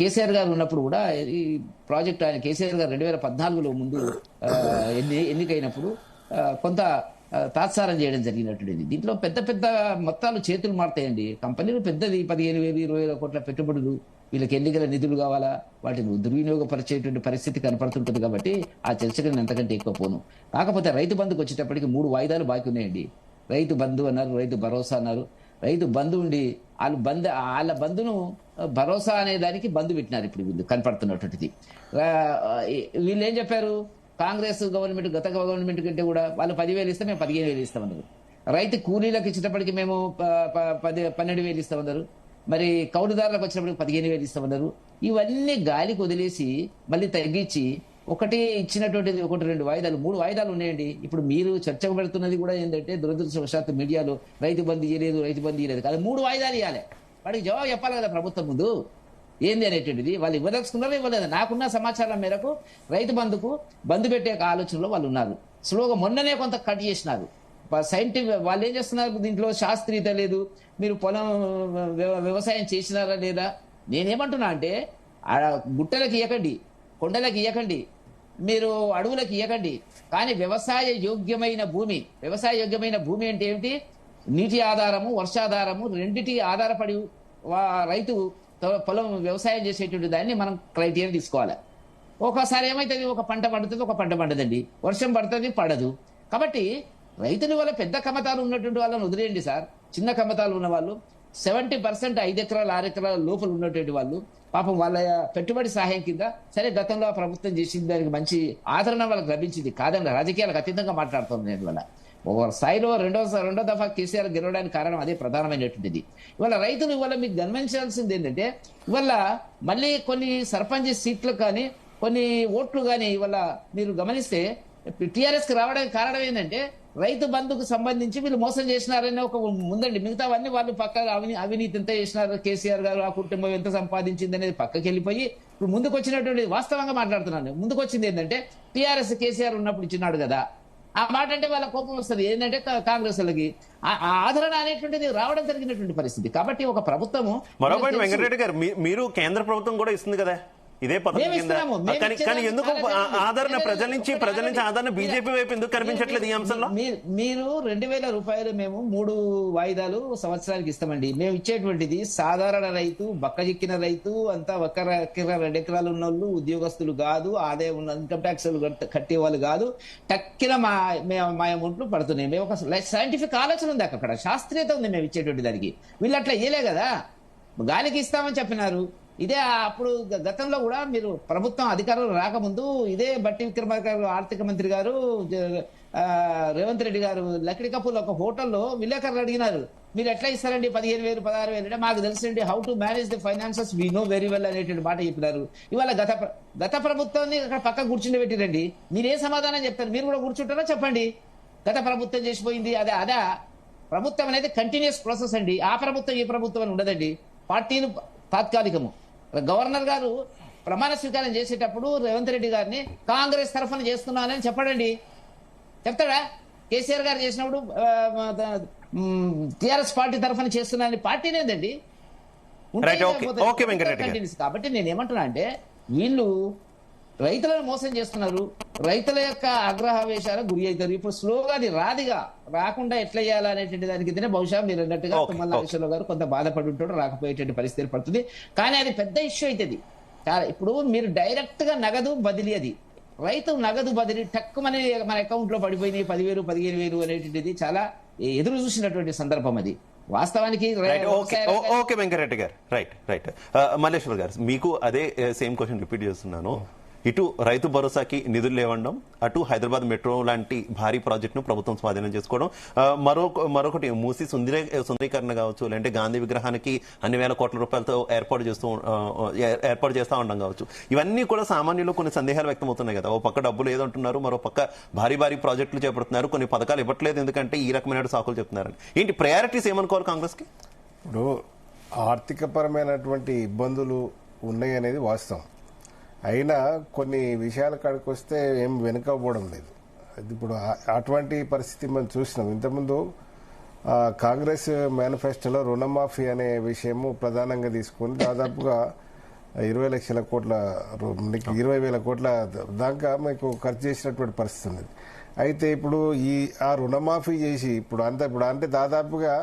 కేసీఆర్ గారు ఉన్నప్పుడు కూడా ఈ ప్రాజెక్ట్ ఆయన కేసీఆర్ గారు 2014లో ముందు ఎన్నికైనప్పుడు కొంత తాత్సారం చేయడం జరిగినటువంటిది. దీంట్లో పెద్ద పెద్ద మొత్తాలు చేతులు మారుతాయండి. కంపెనీలు పెద్దది 15,000 20,000 కోట్ల పెట్టుబడులు, వీళ్ళకి ఎన్నికల నిధులు కావాలా, వాటిని దుర్వినియోగపరిచేటువంటి పరిస్థితి కనపడుతుంటుంది. కాబట్టి ఆ చర్చకు నేను అంతకంటే ఎక్కువ పోను. కాకపోతే రైతు బంధుకు వచ్చేటప్పటికి 3 వాయిదాలు బాకీ ఉన్నాయండి. రైతు బంధు అన్నారు, రైతు భరోసా అన్నారు. రైతు బంధు ఉండి వాళ్ళ బంధును భరోసా అనే దానికి బంధు పెట్టినారు. ఇప్పుడు వీళ్ళు కనపడుతున్నటువంటిది వీళ్ళు ఏం చెప్పారు, కాంగ్రెస్ గవర్నమెంట్ గత గవర్నమెంట్ కంటే కూడా వాళ్ళు 10,000 ఇస్తే మేము 15,000 ఇస్తామన్నారు. రైతు కూలీలకు ఇచ్చేటప్పటికి మేము 12,000 ఇస్తామన్నారు. మరి కౌలుదారులకు వచ్చినప్పటికి 15,000 ఇస్తామన్నారు. ఇవన్నీ గాలికి వదిలేసి మళ్ళీ తగ్గించి ఒకటి ఇచ్చినటువంటిది 1-2 వాయిదాలు 3 వాయిదాలు ఉన్నాయండి. ఇప్పుడు మీరు చర్చకు పెడుతున్నది కూడా ఏంటంటే దురదృష్టవశాత్తు మీడియాలో రైతు బంధు ఇవ్వలేదు, రైతు బంధు ఇవ్వలేదు కాదు, 3 వాయిదాలు ఇవ్వాలి. వాడికి జవాబు చెప్పాలి కదా ప్రభుత్వం ముందు ఏంది అనేటువంటిది. వాళ్ళు ఇవ్వదలుచుకున్నారో ఇవ్వలేదు. నాకున్న సమాచారం మేరకు రైతు బంధుకు బంధు పెట్టే ఆలోచనలో వాళ్ళు ఉన్నారు. స్లోగా మొన్ననే కొంత కట్ చేసినారు. సైంటిఫిక్ వాళ్ళు ఏం చేస్తున్నారు, దీంట్లో శాస్త్రీయత లేదు, మీరు పొలం వ్యవసాయం చేసినారా లేదా. నేనేమంటున్నా అంటే గుట్టలకు ఇవ్వకండి, కొండలకు ఇవ్వకండి, మీరు అడవులకు ఇవ్వకండి, కానీ వ్యవసాయ యోగ్యమైన భూమి అంటే ఏమిటి, నీటి ఆధారము వర్షాధారము రెండిటి ఆధారపడి రైతు పొలం వ్యవసాయం చేసేటువంటి దాన్ని మనం క్రైటీరియా తీసుకోవాలి. ఒకసారి ఏమైతుంది, ఒక పంట పండుతుంది, ఒక పంట పండదండి, వర్షం పడుతుంది, పడదు. కాబట్టి రైతుల వల్ల పెద్ద కమతాలు ఉన్నటువంటి వాళ్ళని వదిలేయండి సార్. చిన్న కమతాలు ఉన్న వాళ్ళు 70% 5 ఎకరాలు 6 ఎకరాల లోపల ఉన్నటువంటి వాళ్ళు పాపం వాళ్ళ పెట్టుబడి సహాయం కింద సరే గతంలో ప్రభుత్వం చేసింది, దానికి మంచి ఆదరణ వాళ్ళకి లభించింది కాదండి. రాజకీయాలకు అతీతంగా మాట్లాడుతుంది నేను వల్ల ఒక స్థాయిలో రెండో దఫా కేసీఆర్ గెలవడానికి కారణం అదే ప్రధానమైనటువంటిది. ఇవాళ రైతులు ఇవాళ మీకు గమనించాల్సింది ఏంటంటే ఇవాళ మళ్ళీ కొన్ని సర్పంచ్ సీట్లు కానీ కొన్ని ఓట్లు కానీ ఇవాళ మీరు గమనిస్తే టీఆర్ఎస్ కి రావడానికి కారణం ఏంటంటే రైతు బంధుకు సంబంధించి వీళ్ళు మోసం చేసినారని ఒక ముందండి. మిగతావన్నీ వాళ్ళు పక్కగా అవినీతి ఎంత చేసినారు, కేసీఆర్ గారు ఆ కుటుంబం ఎంత సంపాదించింది అనేది పక్కకి వెళ్ళిపోయి ఇప్పుడు ముందుకు వచ్చినటువంటి వాస్తవంగా మాట్లాడుతున్నాను. ముందుకు వచ్చింది ఏంటంటే టీఆర్ఎస్ కేసీఆర్ ఉన్నప్పుడు ఇచ్చినాడు కదా ఆ మాట అంటే వాళ్ళ కోపం వస్తుంది. ఏంటంటే కాంగ్రెస్ వాళ్ళకి ఆదరణ అనేటువంటిది రావడం జరిగినటువంటి పరిస్థితి. కాబట్టి ఒక ప్రభుత్వము మరో పాయింట్ వెంకటరెడ్డి గారు, మీరు కేంద్ర ప్రభుత్వం కూడా ఇస్తుంది కదా ఇదే పథకం కింద, కానీ ఎందుకు ఆదరణ ప్రజల నుంచి ఆదరణ బీజేపీ వైపు ఎందుకు కనిపించట్లేదు ఈ అంశంలో? మీరు 2,000 రూపాయలు మేము 3 వాయిదాలు సంవత్సరానికి ఇస్తామండి. మేము ఇచ్చేటువంటిది సాధారణ రైతు, బక్కజిక్కిన రైతు, అంతా 1 ఎకరా 2 ఎకరాలు ఉన్న వాళ్ళు, ఉద్యోగస్తులు కాదు, ఆదాయం ఉన్న ఇన్కమ్ ట్యాక్స్ కట్టే వాళ్ళు కాదు. టక్కిన మా అమౌంట్లు పడుతున్నాయి. మేము ఒక సైంటిఫిక్ ఆలోచన ఉంది, అక్కడ శాస్త్రీయత ఉంది మేము ఇచ్చేటువంటి దానికి. వీళ్ళు అట్లా ఇయ్యలే కదా, గాలికి ఇస్తామని చెప్పినారు. ఇదే అప్పుడు గతంలో కూడా మీరు ప్రభుత్వం అధికారులు రాకముందు ఇదే బట్టి విక్రమార్క గారు ఆర్థిక మంత్రి గారు రేవంత్ రెడ్డి గారు లక్డీ కపూర్ ఒక హోటల్లో విలేకరులు అడిగినారు, మీరు ఎట్లా ఇస్తారండి 15,000 16,000 అంటే మాకు తెలుసండి, how to manage the finances we know very well అనేటువంటి మాట చెప్పినారు. ఇవాళ గత ప్రభుత్వాన్ని అక్కడ పక్క కూర్చుని పెట్టిరండి, మీరే సమాధానం చెప్తారు? మీరు కూడా కూర్చుంటారో చెప్పండి. గత ప్రభుత్వం చేసిపోయింది అదే ప్రభుత్వం అనేది కంటిన్యూస్ ప్రాసెస్ అండి. ఆ ప్రభుత్వం ఈ ప్రభుత్వం అని ఉండదండి. పార్టీలు తాత్కాలికము. గవర్నర్ గారు ప్రమాణ స్వీకారం చేసేటప్పుడు రేవంత్ రెడ్డి గారిని కాంగ్రెస్ తరఫున చేస్తున్నానని చెప్పడండి, చెప్తాడా? కేసీఆర్ గారు చేసినప్పుడు టీఆర్ఎస్ పార్టీ తరఫున చేస్తున్నానని పార్టీ లేదండి. కాబట్టి నేనేమంటున్నా అంటే వీళ్ళు రైతులను మోసం చేస్తున్నారు, రైతుల యొక్క ఆగ్రహావేశాలకు గురి అవుతారు. ఇప్పుడు స్లోగా అది రాకుండా ఎట్లా చేయాలనేటువంటి దానికి బహుశా మీరు అన్నట్టుగా తుమ్మల నాగేశ్వరరావు గారు కొంత బాధపడి ఉంటాడు, రాకపోయేటువంటి పరిస్థితి పడుతుంది. కానీ అది పెద్ద ఇష్యూ అవుతుంది. ఇప్పుడు మీరు డైరెక్ట్ గా నగదు బదిలీ, అది రైతు నగదు బదిలీ టక్కుమని మన అకౌంట్ లో పడిపోయినాయి 10,000 15,000 అనేటువంటిది చాలా ఎదురు చూసినటువంటి సందర్భం అది వాస్తవానికి. ఓకే వెంకటరెడ్డి గారు, రైట్. మల్లేశ్వర్ గారు, మీకు అదే సేమ్ క్వశ్చన్ రిపీట్ చేస్తున్నాను. ఇటు రైతు భరోసాకి నిధులు లేవడం, అటు హైదరాబాద్ మెట్రో లాంటి భారీ ప్రాజెక్టును ప్రభుత్వం స్వాధీనం చేసుకోవడం, మరొకటి మూసి సుందరీకరణ కావచ్చు, లేదంటే గాంధీ విగ్రహానికి అన్ని వేల కోట్ల రూపాయలతో ఏర్పాటు చేస్తూ ఉండడం కావచ్చు. ఇవన్నీ కూడా సామాన్యులు కొన్ని సందేహాలు వ్యక్తమవుతున్నాయి కదా. ఓ పక్క డబ్బులు ఏదంటున్నారు, మరో పక్క భారీ ప్రాజెక్టులు చేపడుతున్నారు, కొన్ని పథకాలు ఇవ్వట్లేదు ఎందుకంటే ఈ రకమైన సాకులు చెప్తున్నారని. ఏంటి ప్రయారిటీస్ ఏమనుకోవాలి కాంగ్రెస్ కి? ఇప్పుడు ఆర్థిక పరమైనటువంటి ఇబ్బందులు ఉన్నాయి అనేది వాస్తవం. అయినా కొన్ని విషయాల కాడికి వస్తే ఏం వెనుకపోవడం లేదు. ఇప్పుడు అటువంటి పరిస్థితి మనం చూసినాం. ఇంతకుముందు కాంగ్రెస్ మేనిఫెస్టోలో రుణమాఫీ అనే విషయము ప్రధానంగా తీసుకుని దాదాపుగా 20 లక్షల కోట్ల 20,000 కోట్ల దాకా మీకు ఖర్చు చేసినటువంటి పరిస్థితి ఉంది. అయితే ఇప్పుడు ఆ రుణమాఫీ చేసి ఇప్పుడు అంటే దాదాపుగా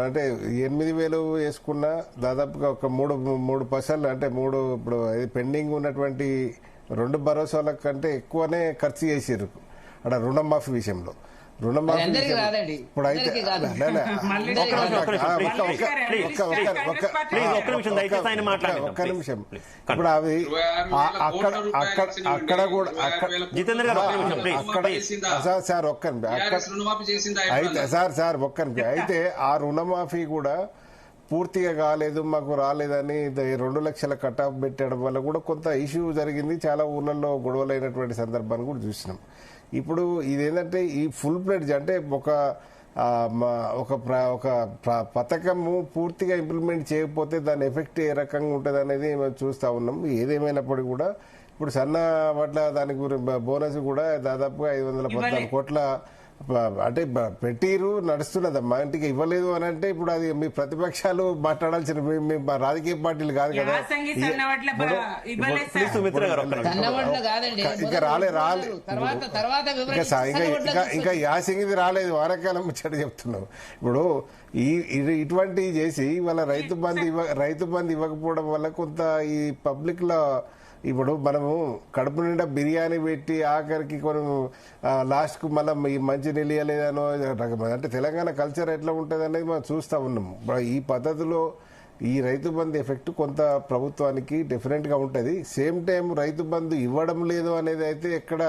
అంటే 8,000 వేసుకున్నా దాదాపుగా ఒక మూడు పైసలు అంటే ఇప్పుడు పెండింగ్ ఉన్నటువంటి 2 భరోసాల కంటే ఎక్కువనే ఖర్చు చేసారు అక్కడ రుణమాఫీ విషయంలో. ఇప్పుడు అయితే ఒక్క నిమిషం ఇప్పుడు అవి అక్కడ కూడా సార్ అయితే ఆ రుణమాఫీ కూడా పూర్తిగా కాలేదు, మాకు రాలేదని 2 లక్షల కట్ ఆఫ్ పెట్టడం వల్ల కూడా కొంత ఇష్యూ జరిగింది. చాలా ఊర్లలో గొడవలైనటువంటి సందర్భాన్ని కూడా చూసినాం. ఇప్పుడు ఇదేంటంటే ఈ ఫుల్ ప్లేడ్జ్ అంటే ఒక పథకము పూర్తిగా ఇంప్లిమెంట్ చేయకపోతే దాని ఎఫెక్ట్ ఏ రకంగా ఉంటుంది అనేది మనం చూస్తూ ఉన్నాం. ఏదేమైనప్పటికీ కూడా ఇప్పుడు సన్న వడ్ల దానికి బోనస్ కూడా దాదాపుగా 514 కోట్ల అంటే పెట్టిరు నడుస్తున్నదమ్మా. ఇంటికి ఇవ్వలేదు అని అంటే ఇప్పుడు అది మీ ప్రతిపక్షాలు మాట్లాడాల్సిన మీ రాజకీయ పార్టీలు కాదు కదా. ఇంకా యాసింగిది రాలేదు, వారకాలం ముచ్చట చెప్తున్నావు. ఇప్పుడు ఇటువంటివి చేసి వాళ్ళ రైతు బంధు ఇవ్వకపోవడం వల్ల కొంత ఈ పబ్లిక్ లో ఇప్పుడు మనము కడుపు నిండా బిర్యానీ పెట్టి ఆఖరికి కొన్ని లాస్ట్ కు మళ్ళీ ఈ మంచి నిలియలేదనో అంటే తెలంగాణ కల్చర్ ఎట్లా ఉంటుంది అనేది మనం చూస్తూ ఉన్నాం. ఈ పద్ధతిలో ఈ రైతు బంధు ఎఫెక్ట్ కొంత ప్రభుత్వానికి డెఫినెట్ గా ఉంటుంది. సేమ్ టైం రైతు బంధు ఇవ్వడం లేదు అనేది అయితే ఎక్కడ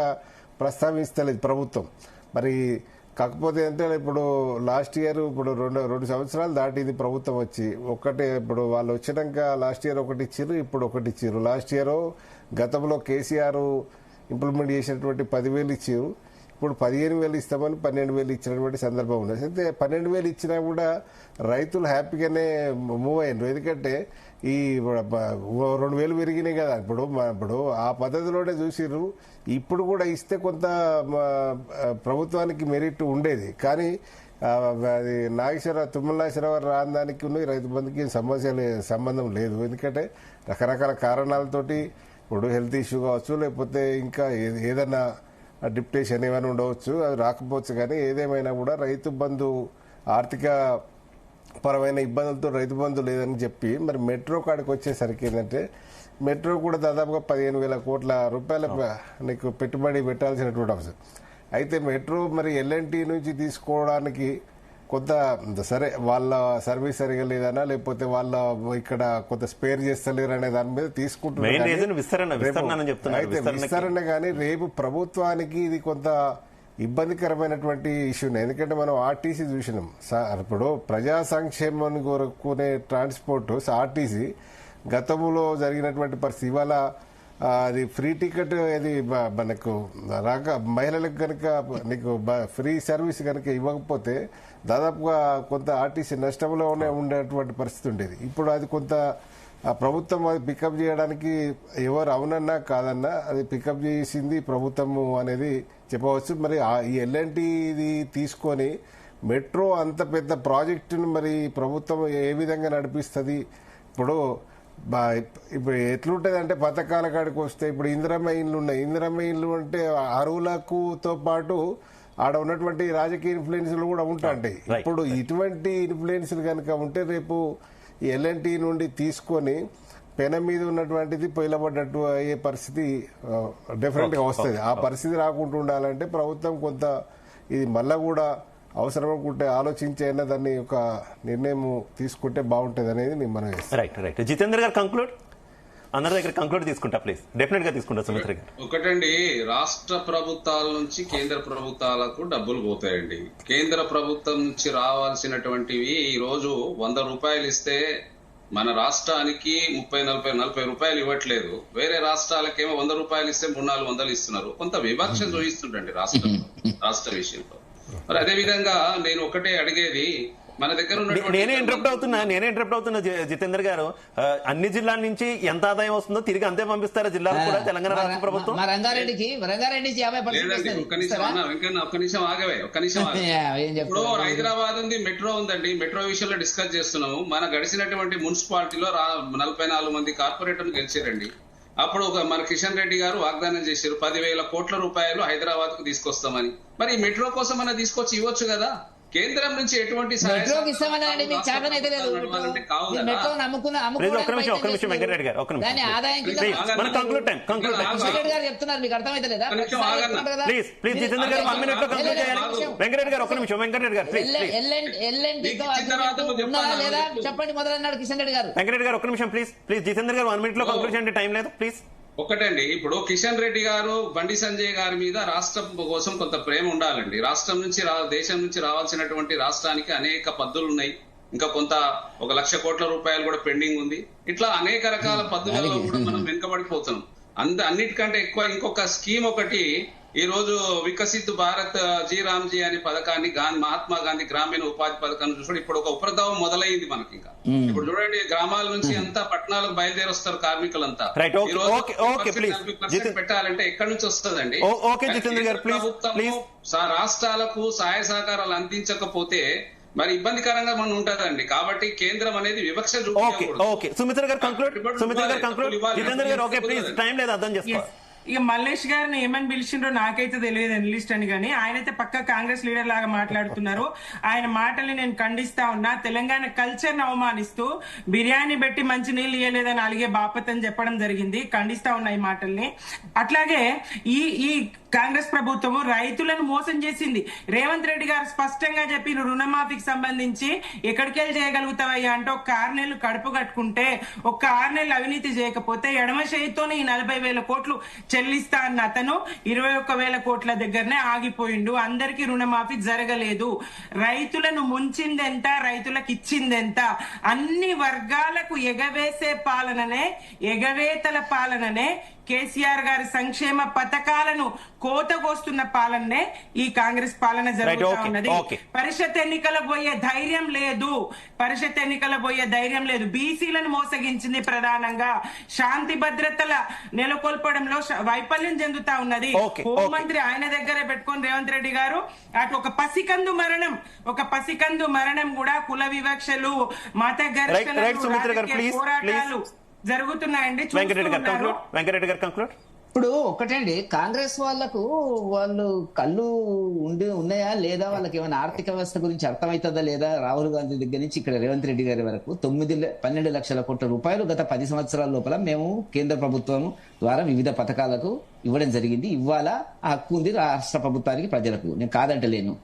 ప్రస్తావిస్తలేదు ప్రభుత్వం. మరి కాకపోతే అంటే ఇప్పుడు లాస్ట్ ఇయర్ ఇప్పుడు రెండు సంవత్సరాలు దాటింది ప్రభుత్వం వచ్చి. ఇప్పుడు వాళ్ళు వచ్చినాక లాస్ట్ ఇయర్ ఒకటి ఇచ్చారు, ఇప్పుడు ఒకటి ఇచ్చారు. లాస్ట్ ఇయర్ గతంలో కేసీఆర్ ఇంప్లిమెంట్ చేసినటువంటి 10,000 ఇచ్చారు, ఇప్పుడు 15,000 ఇస్తామని 12,000 ఇచ్చినటువంటి సందర్భం ఉంది. అయితే 12,000 ఇచ్చినా కూడా రైతులు హ్యాపీగానే మూవ్ అయ్యారు. ఎందుకంటే ఈ 2,000 పెరిగినాయి కదా. ఇప్పుడు ఆ పద్ధతిలోనే చూసిర్రు. ఇప్పుడు కూడా ఇస్తే కొంత ప్రభుత్వానికి మెరిట్ ఉండేది. కానీ అది తుమ్మల నాగేశ్వరరావు రాందానికి రైతు బంధుకి సంబంధం లేదు. ఎందుకంటే రకరకాల కారణాలతోటి ఇప్పుడు హెల్త్ ఇష్యూ కావచ్చు, లేకపోతే ఇంకా ఏదైనా డిప్యుటేషన్ ఏమైనా ఉండవచ్చు, అది రాకపోవచ్చు. కానీ ఏదేమైనా కూడా రైతు బంధు ఆర్థిక పరమైన ఇబ్బందులతో రైతు బంధు లేదని చెప్పి మరి మెట్రో కాడికి వచ్చేసరికి ఏంటంటే మెట్రో కూడా దాదాపుగా 15,000 కోట్ల రూపాయల నీకు పెట్టుబడి పెట్టాల్సినటువంటి అవసరం. అయితే మెట్రో మరి ఎల్ఎన్టీ నుంచి తీసుకోవడానికి కొంత సరే వాళ్ళ సర్వీస్ సరిగా లేదనా, లేకపోతే వాళ్ళ ఇక్కడ కొంత స్పేర్ చేస్తలేరు అనే దాని మీద తీసుకుంటున్నారు. విస్తరణ కానీ రేపు ప్రభుత్వానికి ఇది కొంత ఇబ్బందికరమైనటువంటి ఇష్యూ. ఎందుకంటే మనం ఆర్టీసీ చూసినాం. ఇప్పుడు ప్రజా సంక్షేమాన్ని కోరుకునే ట్రాన్స్పోర్ట్ ఆర్టీసీ గతంలో జరిగినటువంటి పరిస్థితి ఇవాళ అది ఫ్రీ టికెట్ అది మనకు మహిళలకు కనుక నీకు ఫ్రీ సర్వీస్ కనుక ఇవ్వకపోతే దాదాపుగా కొంత ఆర్టీసీ నష్టంలోనే ఉండేటువంటి పరిస్థితి ఉండేది. ఇప్పుడు అది కొంత ప్రభుత్వం అది పికప్ చేయడానికి ఎవరు అవునన్నా కాదన్నా అది పికప్ చేసింది ప్రభుత్వము అనేది చెప్పవచ్చు. మరి ఈ ఎల్ఎన్టీది తీసుకొని మెట్రో అంత పెద్ద ప్రాజెక్టును మరి ప్రభుత్వం ఏ విధంగా నడిపిస్తుంది? ఇప్పుడు ఎట్లుంటది అంటే పథకాల కాడికి వస్తే ఇప్పుడు ఇందిరమ్మ ఇండ్లు ఉన్నాయి. ఇందిరమ్మ ఇండ్లు అంటే అరువులకుతో పాటు ఆడ ఉన్నటువంటి రాజకీయ ఇన్ఫ్లుయెన్స్లు కూడా ఉంటాయి. ఇప్పుడు ఇటువంటి ఇన్ఫ్లుయెన్స్లు కనుక ఉంటే రేపు ఎల్ఎన్టీ నుండి తీసుకొని పెన మీద ఉన్నటువంటిది పొయ్యిలబడ్డట్టు అయ్యే పరిస్థితి డెఫినెట్ గా వస్తుంది. ఆ పరిస్థితి రాకుండా ఉండాలంటే ప్రభుత్వం కొంత ఇది మళ్ళా కూడా అవసరం అనుకుంటే ఆలోచించైనా దాన్ని ఒక నిర్ణయం తీసుకుంటే బాగుంటుంది అనేది నేను మనం రైట్. జితేంద్ర గారు కంక్లూడ్. అందరి దగ్గర కంక్లూడ్ తీసుకుంటా ప్లీజ్, డెఫినెట్ గా తీసుకుంటా సుమిత్ర గారు. ఒకటండి, రాష్ట్ర ప్రభుత్వాల నుంచి కేంద్ర ప్రభుత్వాలకు డబ్బులు పోతాయండి. కేంద్ర ప్రభుత్వం నుంచి రావాల్సినటువంటివి ఈ రోజు 100 రూపాయలు ఇస్తే మన రాష్ట్రానికి 30-40 రూపాయలు ఇవ్వట్లేదు. వేరే రాష్ట్రాలకేమో 100 రూపాయలు ఇస్తే 300-400 ఇస్తున్నారు. కొంత వివక్ష చూపిస్తుంటండి రాష్ట్ర విషయంలో. మరి అదే విధంగా నేను ఒకటే అడిగేది, మన దగ్గర నేనే ఇంటరప్ట్ అవుతున్నా జితేందర్ గారు, అన్ని జిల్లాల నుంచి ఎంత ఆదాయం వస్తుందో తిరిగి అంతే పంపిస్తారా జిల్లాలు కూడా తెలంగాణ రాష్ట్ర ప్రభుత్వం? రంగారెడ్డికి 50%. ఒక్క నిమిషం ఆగవే. ఇప్పుడు హైదరాబాద్ ఉంది, మెట్రో ఉందండి. మెట్రో విషయంలో డిస్కస్ చేస్తున్నాము. మన గడిచినటువంటి మున్సిపాలిటీలో 44 మంది కార్పొరేటర్లు గెలిచారండి. అప్పుడు మన కిషన్ రెడ్డి గారు వాగ్దానం చేశారు 10,000 కోట్ల రూపాయలు హైదరాబాద్ కు తీసుకొస్తామని. మరి ఈ మెట్రో కోసం అన్న తీసుకొచ్చి ఇవ్వచ్చు కదా. కేంద్రం నుంచి ఎటువంటి మెట్రోకి ఇస్తామని మీకు చేతనైతే లేదు. మెట్రో ఒక్క నిమిషం వెంకటరెడ్డి గారు, ఒక్క నిమిషం గారు చెప్తున్నారు, మీకు అర్థమైతే లేదా? ప్లీజ్ ప్లీజ్ జితేందర్ గారు 1 minute లో కంక్లూడ్ చేయాలి. వెంకటరెడ్డి గారు ఒక్క నిమిషం, వెంకటరెడ్డి గారు ప్లీజ్ లేదా చెప్పండి మొదలన్నాడు కిషన్ రెడ్డి గారు. వెంకటరెడ్డి గారు ఒక్క నిమిషం ప్లీజ్ ప్లీజ్ జితేందర్ గారు 1 minute లో కంక్లూడ్ చేయండి, టైం లేదు ప్లీజ్. ఒకటండి, ఇప్పుడు కిషన్ రెడ్డి గారు బండి సంజయ్ గారి మీద రాష్ట్రం కోసం కొంత ప్రేమ ఉండాలండి. రాష్ట్రం నుంచి దేశం నుంచి రావాల్సినటువంటి రాష్ట్రానికి అనేక పద్ధతులు ఉన్నాయి. ఇంకా కొంత 1,00,000 కోట్ల రూపాయలు కూడా పెండింగ్ ఉంది. ఇట్లా అనేక రకాల పద్ధతులలో కూడా మనం వెనుకబడిపోతున్నాం. అన్నిటికంటే ఎక్కువ ఇంకొక స్కీమ్ ఒకటి, ఈ రోజు వికసిత్ భారత్ రామ్జీ అనే పథకాన్ని మహాత్మా గాంధీ గ్రామీణ ఉపాధి పథకాన్ని చూసుకుంటే ఇప్పుడు ఒక ఉపద్రవం మొదలైంది మనకి. ఇంకా ఇప్పుడు చూడండి, గ్రామాల నుంచి అంతా పట్టణాలకు బయలుదేరి వస్తారు కార్మికులంతా. పెట్టాలంటే ఎక్కడి నుంచి వస్తుందండి? ప్రభుత్వము రాష్ట్రాలకు సహాయ సహకారాలు అందించకపోతే మరి ఇబ్బందికరంగా మనం ఉంటదండి. కాబట్టి కేంద్రం అనేది వివక్ష ఇక మల్లేష్ గారిని ఏమని పిలిచిండ్రో నాకైతే తెలియదు, అనలిస్ట్ అని. కానీ ఆయనైతే పక్క కాంగ్రెస్ లీడర్ లాగా మాట్లాడుతున్నారు. ఆయన మాటల్ని నేను ఖండిస్తా ఉన్నా. తెలంగాణ కల్చర్ ను అవమానిస్తూ బిర్యానీ పెట్టి మంచి నీళ్ళు ఇయ్యలేదని అలిగే బాపతని చెప్పడం జరిగింది. ఖండిస్తా ఉన్నా ఈ మాటల్ని. అట్లాగే ఈ కాంగ్రెస్ ప్రభుత్వము రైతులను మోసం చేసింది. రేవంత్ రెడ్డి గారు స్పష్టంగా చెప్పిన రుణమాఫీకి సంబంధించి ఎక్కడికెళ్ళి చేయగలుగుతావయ్యా అంటే, ఒక 6 నెలలు కడుపు కట్టుకుంటే, ఒక 6 నెలలు అవినీతి చేయకపోతే ఎడమ చేయితోనే ఈ 40,000 కోట్లు చెల్లిస్తా అన్న అతను 21,000 కోట్ల దగ్గరనే ఆగిపోయిండు. అందరికీ రుణమాఫీ జరగలేదు. రైతులను ముంచిందెంత, రైతులకు ఇచ్చిందెంత? అన్ని వర్గాలకు ఎగవేసే పాలననే, ఎగవేతల పాలననే, కేసీఆర్ గారి సంక్షేమ పథకాలను కోతకొస్తున్న పాలనే ఈ కాంగ్రెస్ పాలన జరుగుతూ ఉన్నది. పరిషత్ ఎన్నికలకు పోయే ధైర్యం లేదు. బీసీలను మోసగించింది. ప్రధానంగా శాంతి భద్రతల నెలకొల్పడంలో వైఫల్యం చెందుతా ఉన్నది. హోంమంత్రి ఆయన దగ్గరే పెట్టుకొని రేవంత్ రెడ్డి గారు అటు ఒక పసికందు మరణం కూడా కుల వివక్షలు, మత ఘర్షణలు, పోరాటాలు జరుగుతున్నాయండి. వెంకటరెడ్డి గారు కంక్లూడ్. ఇప్పుడు ఒకటండి, కాంగ్రెస్ వాళ్ళు కళ్ళు ఉన్నాయా లేదా, వాళ్ళకి ఏమైనా ఆర్థిక వ్యవస్థ గురించి అర్థమవుతుందా లేదా? రాహుల్ గాంధీ దగ్గర నుంచి ఇక్కడ రేవంత్ రెడ్డి గారి వరకు 12 లక్షల కోట్ల రూపాయలు గత 10 సంవత్సరాల లోపల మేము కేంద్ర ప్రభుత్వం ద్వారా వివిధ పథకాలకు ఇవ్వడం జరిగింది. ఇవ్వాలా ఆ హక్కు ఉంది రాష్ట్ర ప్రభుత్వానికి, ప్రజలకు. నేను కాదంటలేను.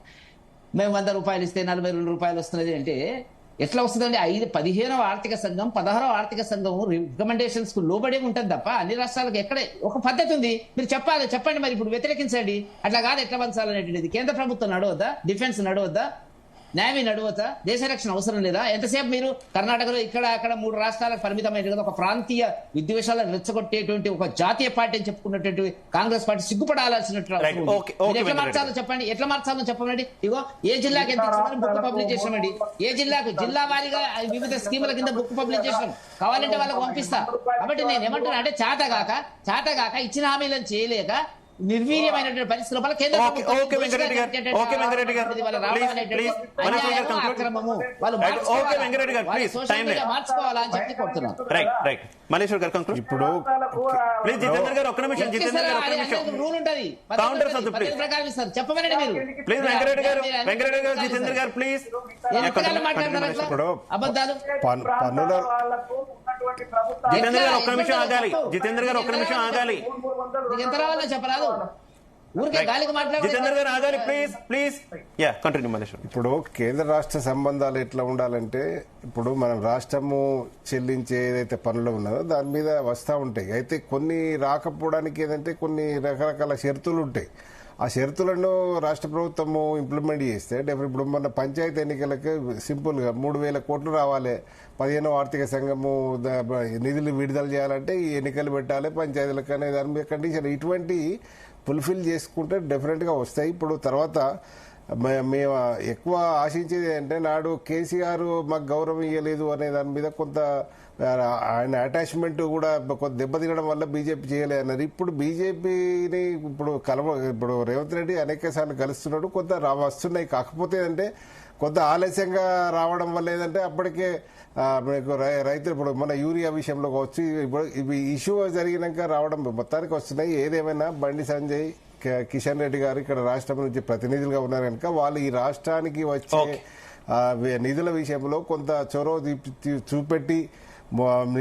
మేము 100 రూపాయలు ఇస్తే 42 రూపాయలు వస్తున్నది అంటే ఎట్లా వస్తుందండి? 15వ ఆర్థిక సంఘం 16వ ఆర్థిక సంఘం రికమెండేషన్స్ కు లోబడే ఉంటుంది తప్ప అన్ని రాష్ట్రాలకు ఎక్కడే ఒక పద్ధతి ఉంది. మీరు చెప్పండి. మరి ఇప్పుడు వ్యతిరేకించండి. అట్లా కాదు, ఎట్లా పంచాలనేటువంటిది. కేంద్ర ప్రభుత్వం నడవద్దా? డిఫెన్స్ నడవద్దా? నేవీ నడవచ్చా? దేశ రక్షణ అవసరం లేదా? ఎంతసేపు మీరు కర్ణాటకలో ఇక్కడ అక్కడ 3 రాష్ట్రాలకు పరిమితమైన ఒక ప్రాంతీయ విద్వేషాలను రెచ్చగొట్టేటువంటి ఒక జాతీయ పార్టీ అని చెప్పుకున్నటువంటి కాంగ్రెస్ పార్టీ సిగ్గుపడాల్సినట్టు ఎట్లా మార్చాలో చెప్పండి. ఇగో ఏ జిల్లాకి ఎంత ఇచ్చామని బుక్ పబ్లిష్ చేసామండి. ఏ జిల్లాకు జిల్లా వారీగా వివిధ స్కీముల కింద బుక్ పబ్లిష్ చేసాం. కావాలంటే వాళ్ళకి పంపిస్తా. కాబట్టి నేను ఏమంటున్నా అంటే, చేతగాక ఇచ్చిన హామీలను చేయలేక నిర్వీర్యమైనటువంటి పరిస్థితుల వల్ల కేంద్ర మార్చుకోవాలని చెప్పి కోరుతున్నాను. ఇప్పుడు రూల్ ఉంటది, ప్రకారం ఇస్తారు. చెప్పమనండి మీరు. మాట్లాడతారు అబద్ధాలు. జితేంద్ర గారు ఒక్క నిమిషం ఆగాలి. ఎంత రావాలని చెప్పరాదు? ఊరికే గాలికి జితేందర్ గారు ఆగాలి మాట్లాడాలి. Please yeah continue Malleshwar. ఇప్పుడు కేంద్ర రాష్ట్ర సంబంధాలు ఎట్లా ఉండాలంటే ఇప్పుడు మనం రాష్ట్రము చెల్లించే ఏదైతే పనులు ఉన్నదో దాని మీద వస్తూ ఉంటాయి. అయితే కొన్ని రాకపోవడానికి ఏదంటే కొన్ని రకరకాల షరతులు ఉంటాయి. ఆ షరతులను రాష్ట్ర ప్రభుత్వము ఇంప్లిమెంట్ చేస్తే ఇప్పుడు మన పంచాయతీ ఎన్నికలకు సింపుల్గా 3,000 కోట్లు రావాలి. 15వ ఆర్థిక సంఘము నిధులు విడుదల చేయాలంటే ఈ ఎన్నికలు పెట్టాలి పంచాయతీలకు అనే దాని మీద కండిషన్. ఇటువంటి ఫుల్ఫిల్ చేసుకుంటే డెఫినెట్గా వస్తాయి. ఇప్పుడు తర్వాత మేము ఎక్కువ ఆశించేది అంటే నాడు కేసీఆర్ మాకు గౌరవం ఇవ్వలేదు అనే దాని మీద కొంత ఆయన అటాచ్మెంట్ కూడా కొంత దెబ్బతినడం వల్ల బీజేపీ చేయలేదు అన్నారు. ఇప్పుడు బీజేపీని ఇప్పుడు రేవంత్ రెడ్డి అనేక సార్లు కలుస్తున్నాడు, కొంత వస్తున్నాయి. కాకపోతే అంటే కొంత ఆలస్యంగా రావడం వల్ల ఏదంటే అప్పటికే మనకు రైతులు ఇప్పుడు మన యూరియా విషయంలో వచ్చి ఇప్పుడు ఇవి ఇష్యూ జరిగినాక రావడం మొత్తానికి వస్తున్నాయి. ఏదేమైనా బండి సంజయ్, కిషన్ రెడ్డి గారు ఇక్కడ రాష్ట్రం నుంచి ప్రతినిధులుగా ఉన్నారు కనుక వాళ్ళు ఈ రాష్ట్రానికి వచ్చే నిధుల విషయంలో కొంత చొరవ చూపెట్టి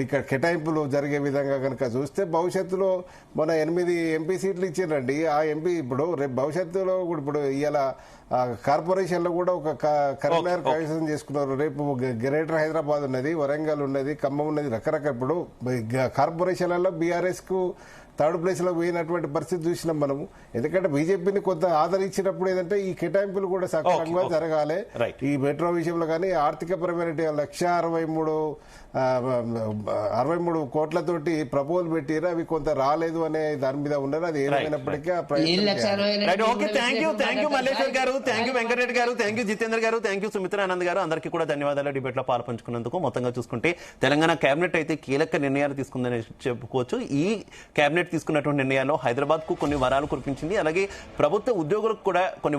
ఇక్కడ కేటాయింపులు జరిగే విధంగా కనుక చూస్తే భవిష్యత్తులో మన 8 ఎంపీ సీట్లు ఇచ్చారండి. ఆ ఎంపీ ఇప్పుడు రేపు భవిష్యత్తులో ఇప్పుడు ఇవాళ కార్పొరేషన్ లో కూడా ఒక కరీంనగర్ కైవసం చేసుకున్నారు. రేపు గ్రేటర్ హైదరాబాద్ ఉన్నది, వరంగల్ ఉన్నది, ఖమ్మం ఉన్నది, రకరకాల ఇప్పుడు కార్పొరేషన్లలో బీఆర్ఎస్ కు థర్డ్ ప్లేస్ లో పోయినటువంటి పరిస్థితి చూసినాం మనము. ఎందుకంటే బీజేపీని కొంత ఆదరించినప్పుడు ఏదంటే ఈ కేటాయింపులు కూడా సక్రమంగా జరగాలి. ఈ మెట్రో విషయంలో కానీ ఆర్థిక పరమైన 163 కోట్లతోటి ప్రపోజల్ పెట్టారు, అవి కొంత రాలేదు అనే దాని మీద ఉన్నారు. అది ఏమైనప్పటికీ థ్యాంక్ యూ మల్లేశ్వర్ గారు, థ్యాంక్ యూ వెంకటరెడ్డి గారు, థ్యాంక్ యూ జితేందర్ గారు, థ్యాంక్ యూ సుమిత్రానంద్ గారు, అందరికీ కూడా ధన్యవాదాలు డిబేట్ లో పాల్పంచుకున్నందుకు. మొత్తంగా చూసుకుంటే తెలంగాణ కేబినెట్ అయితే కీలక నిర్ణయాలు తీసుకుందని చెప్పుకోవచ్చు. ఈ కేబినెట్ తీసుకున్నటువంటి నిర్ణయాల్లో హైదరాబాద్ కు కొన్ని వరాలు కురిపించింది, అలాగే ప్రభుత్వ ఉద్యోగులకు కూడా కొన్ని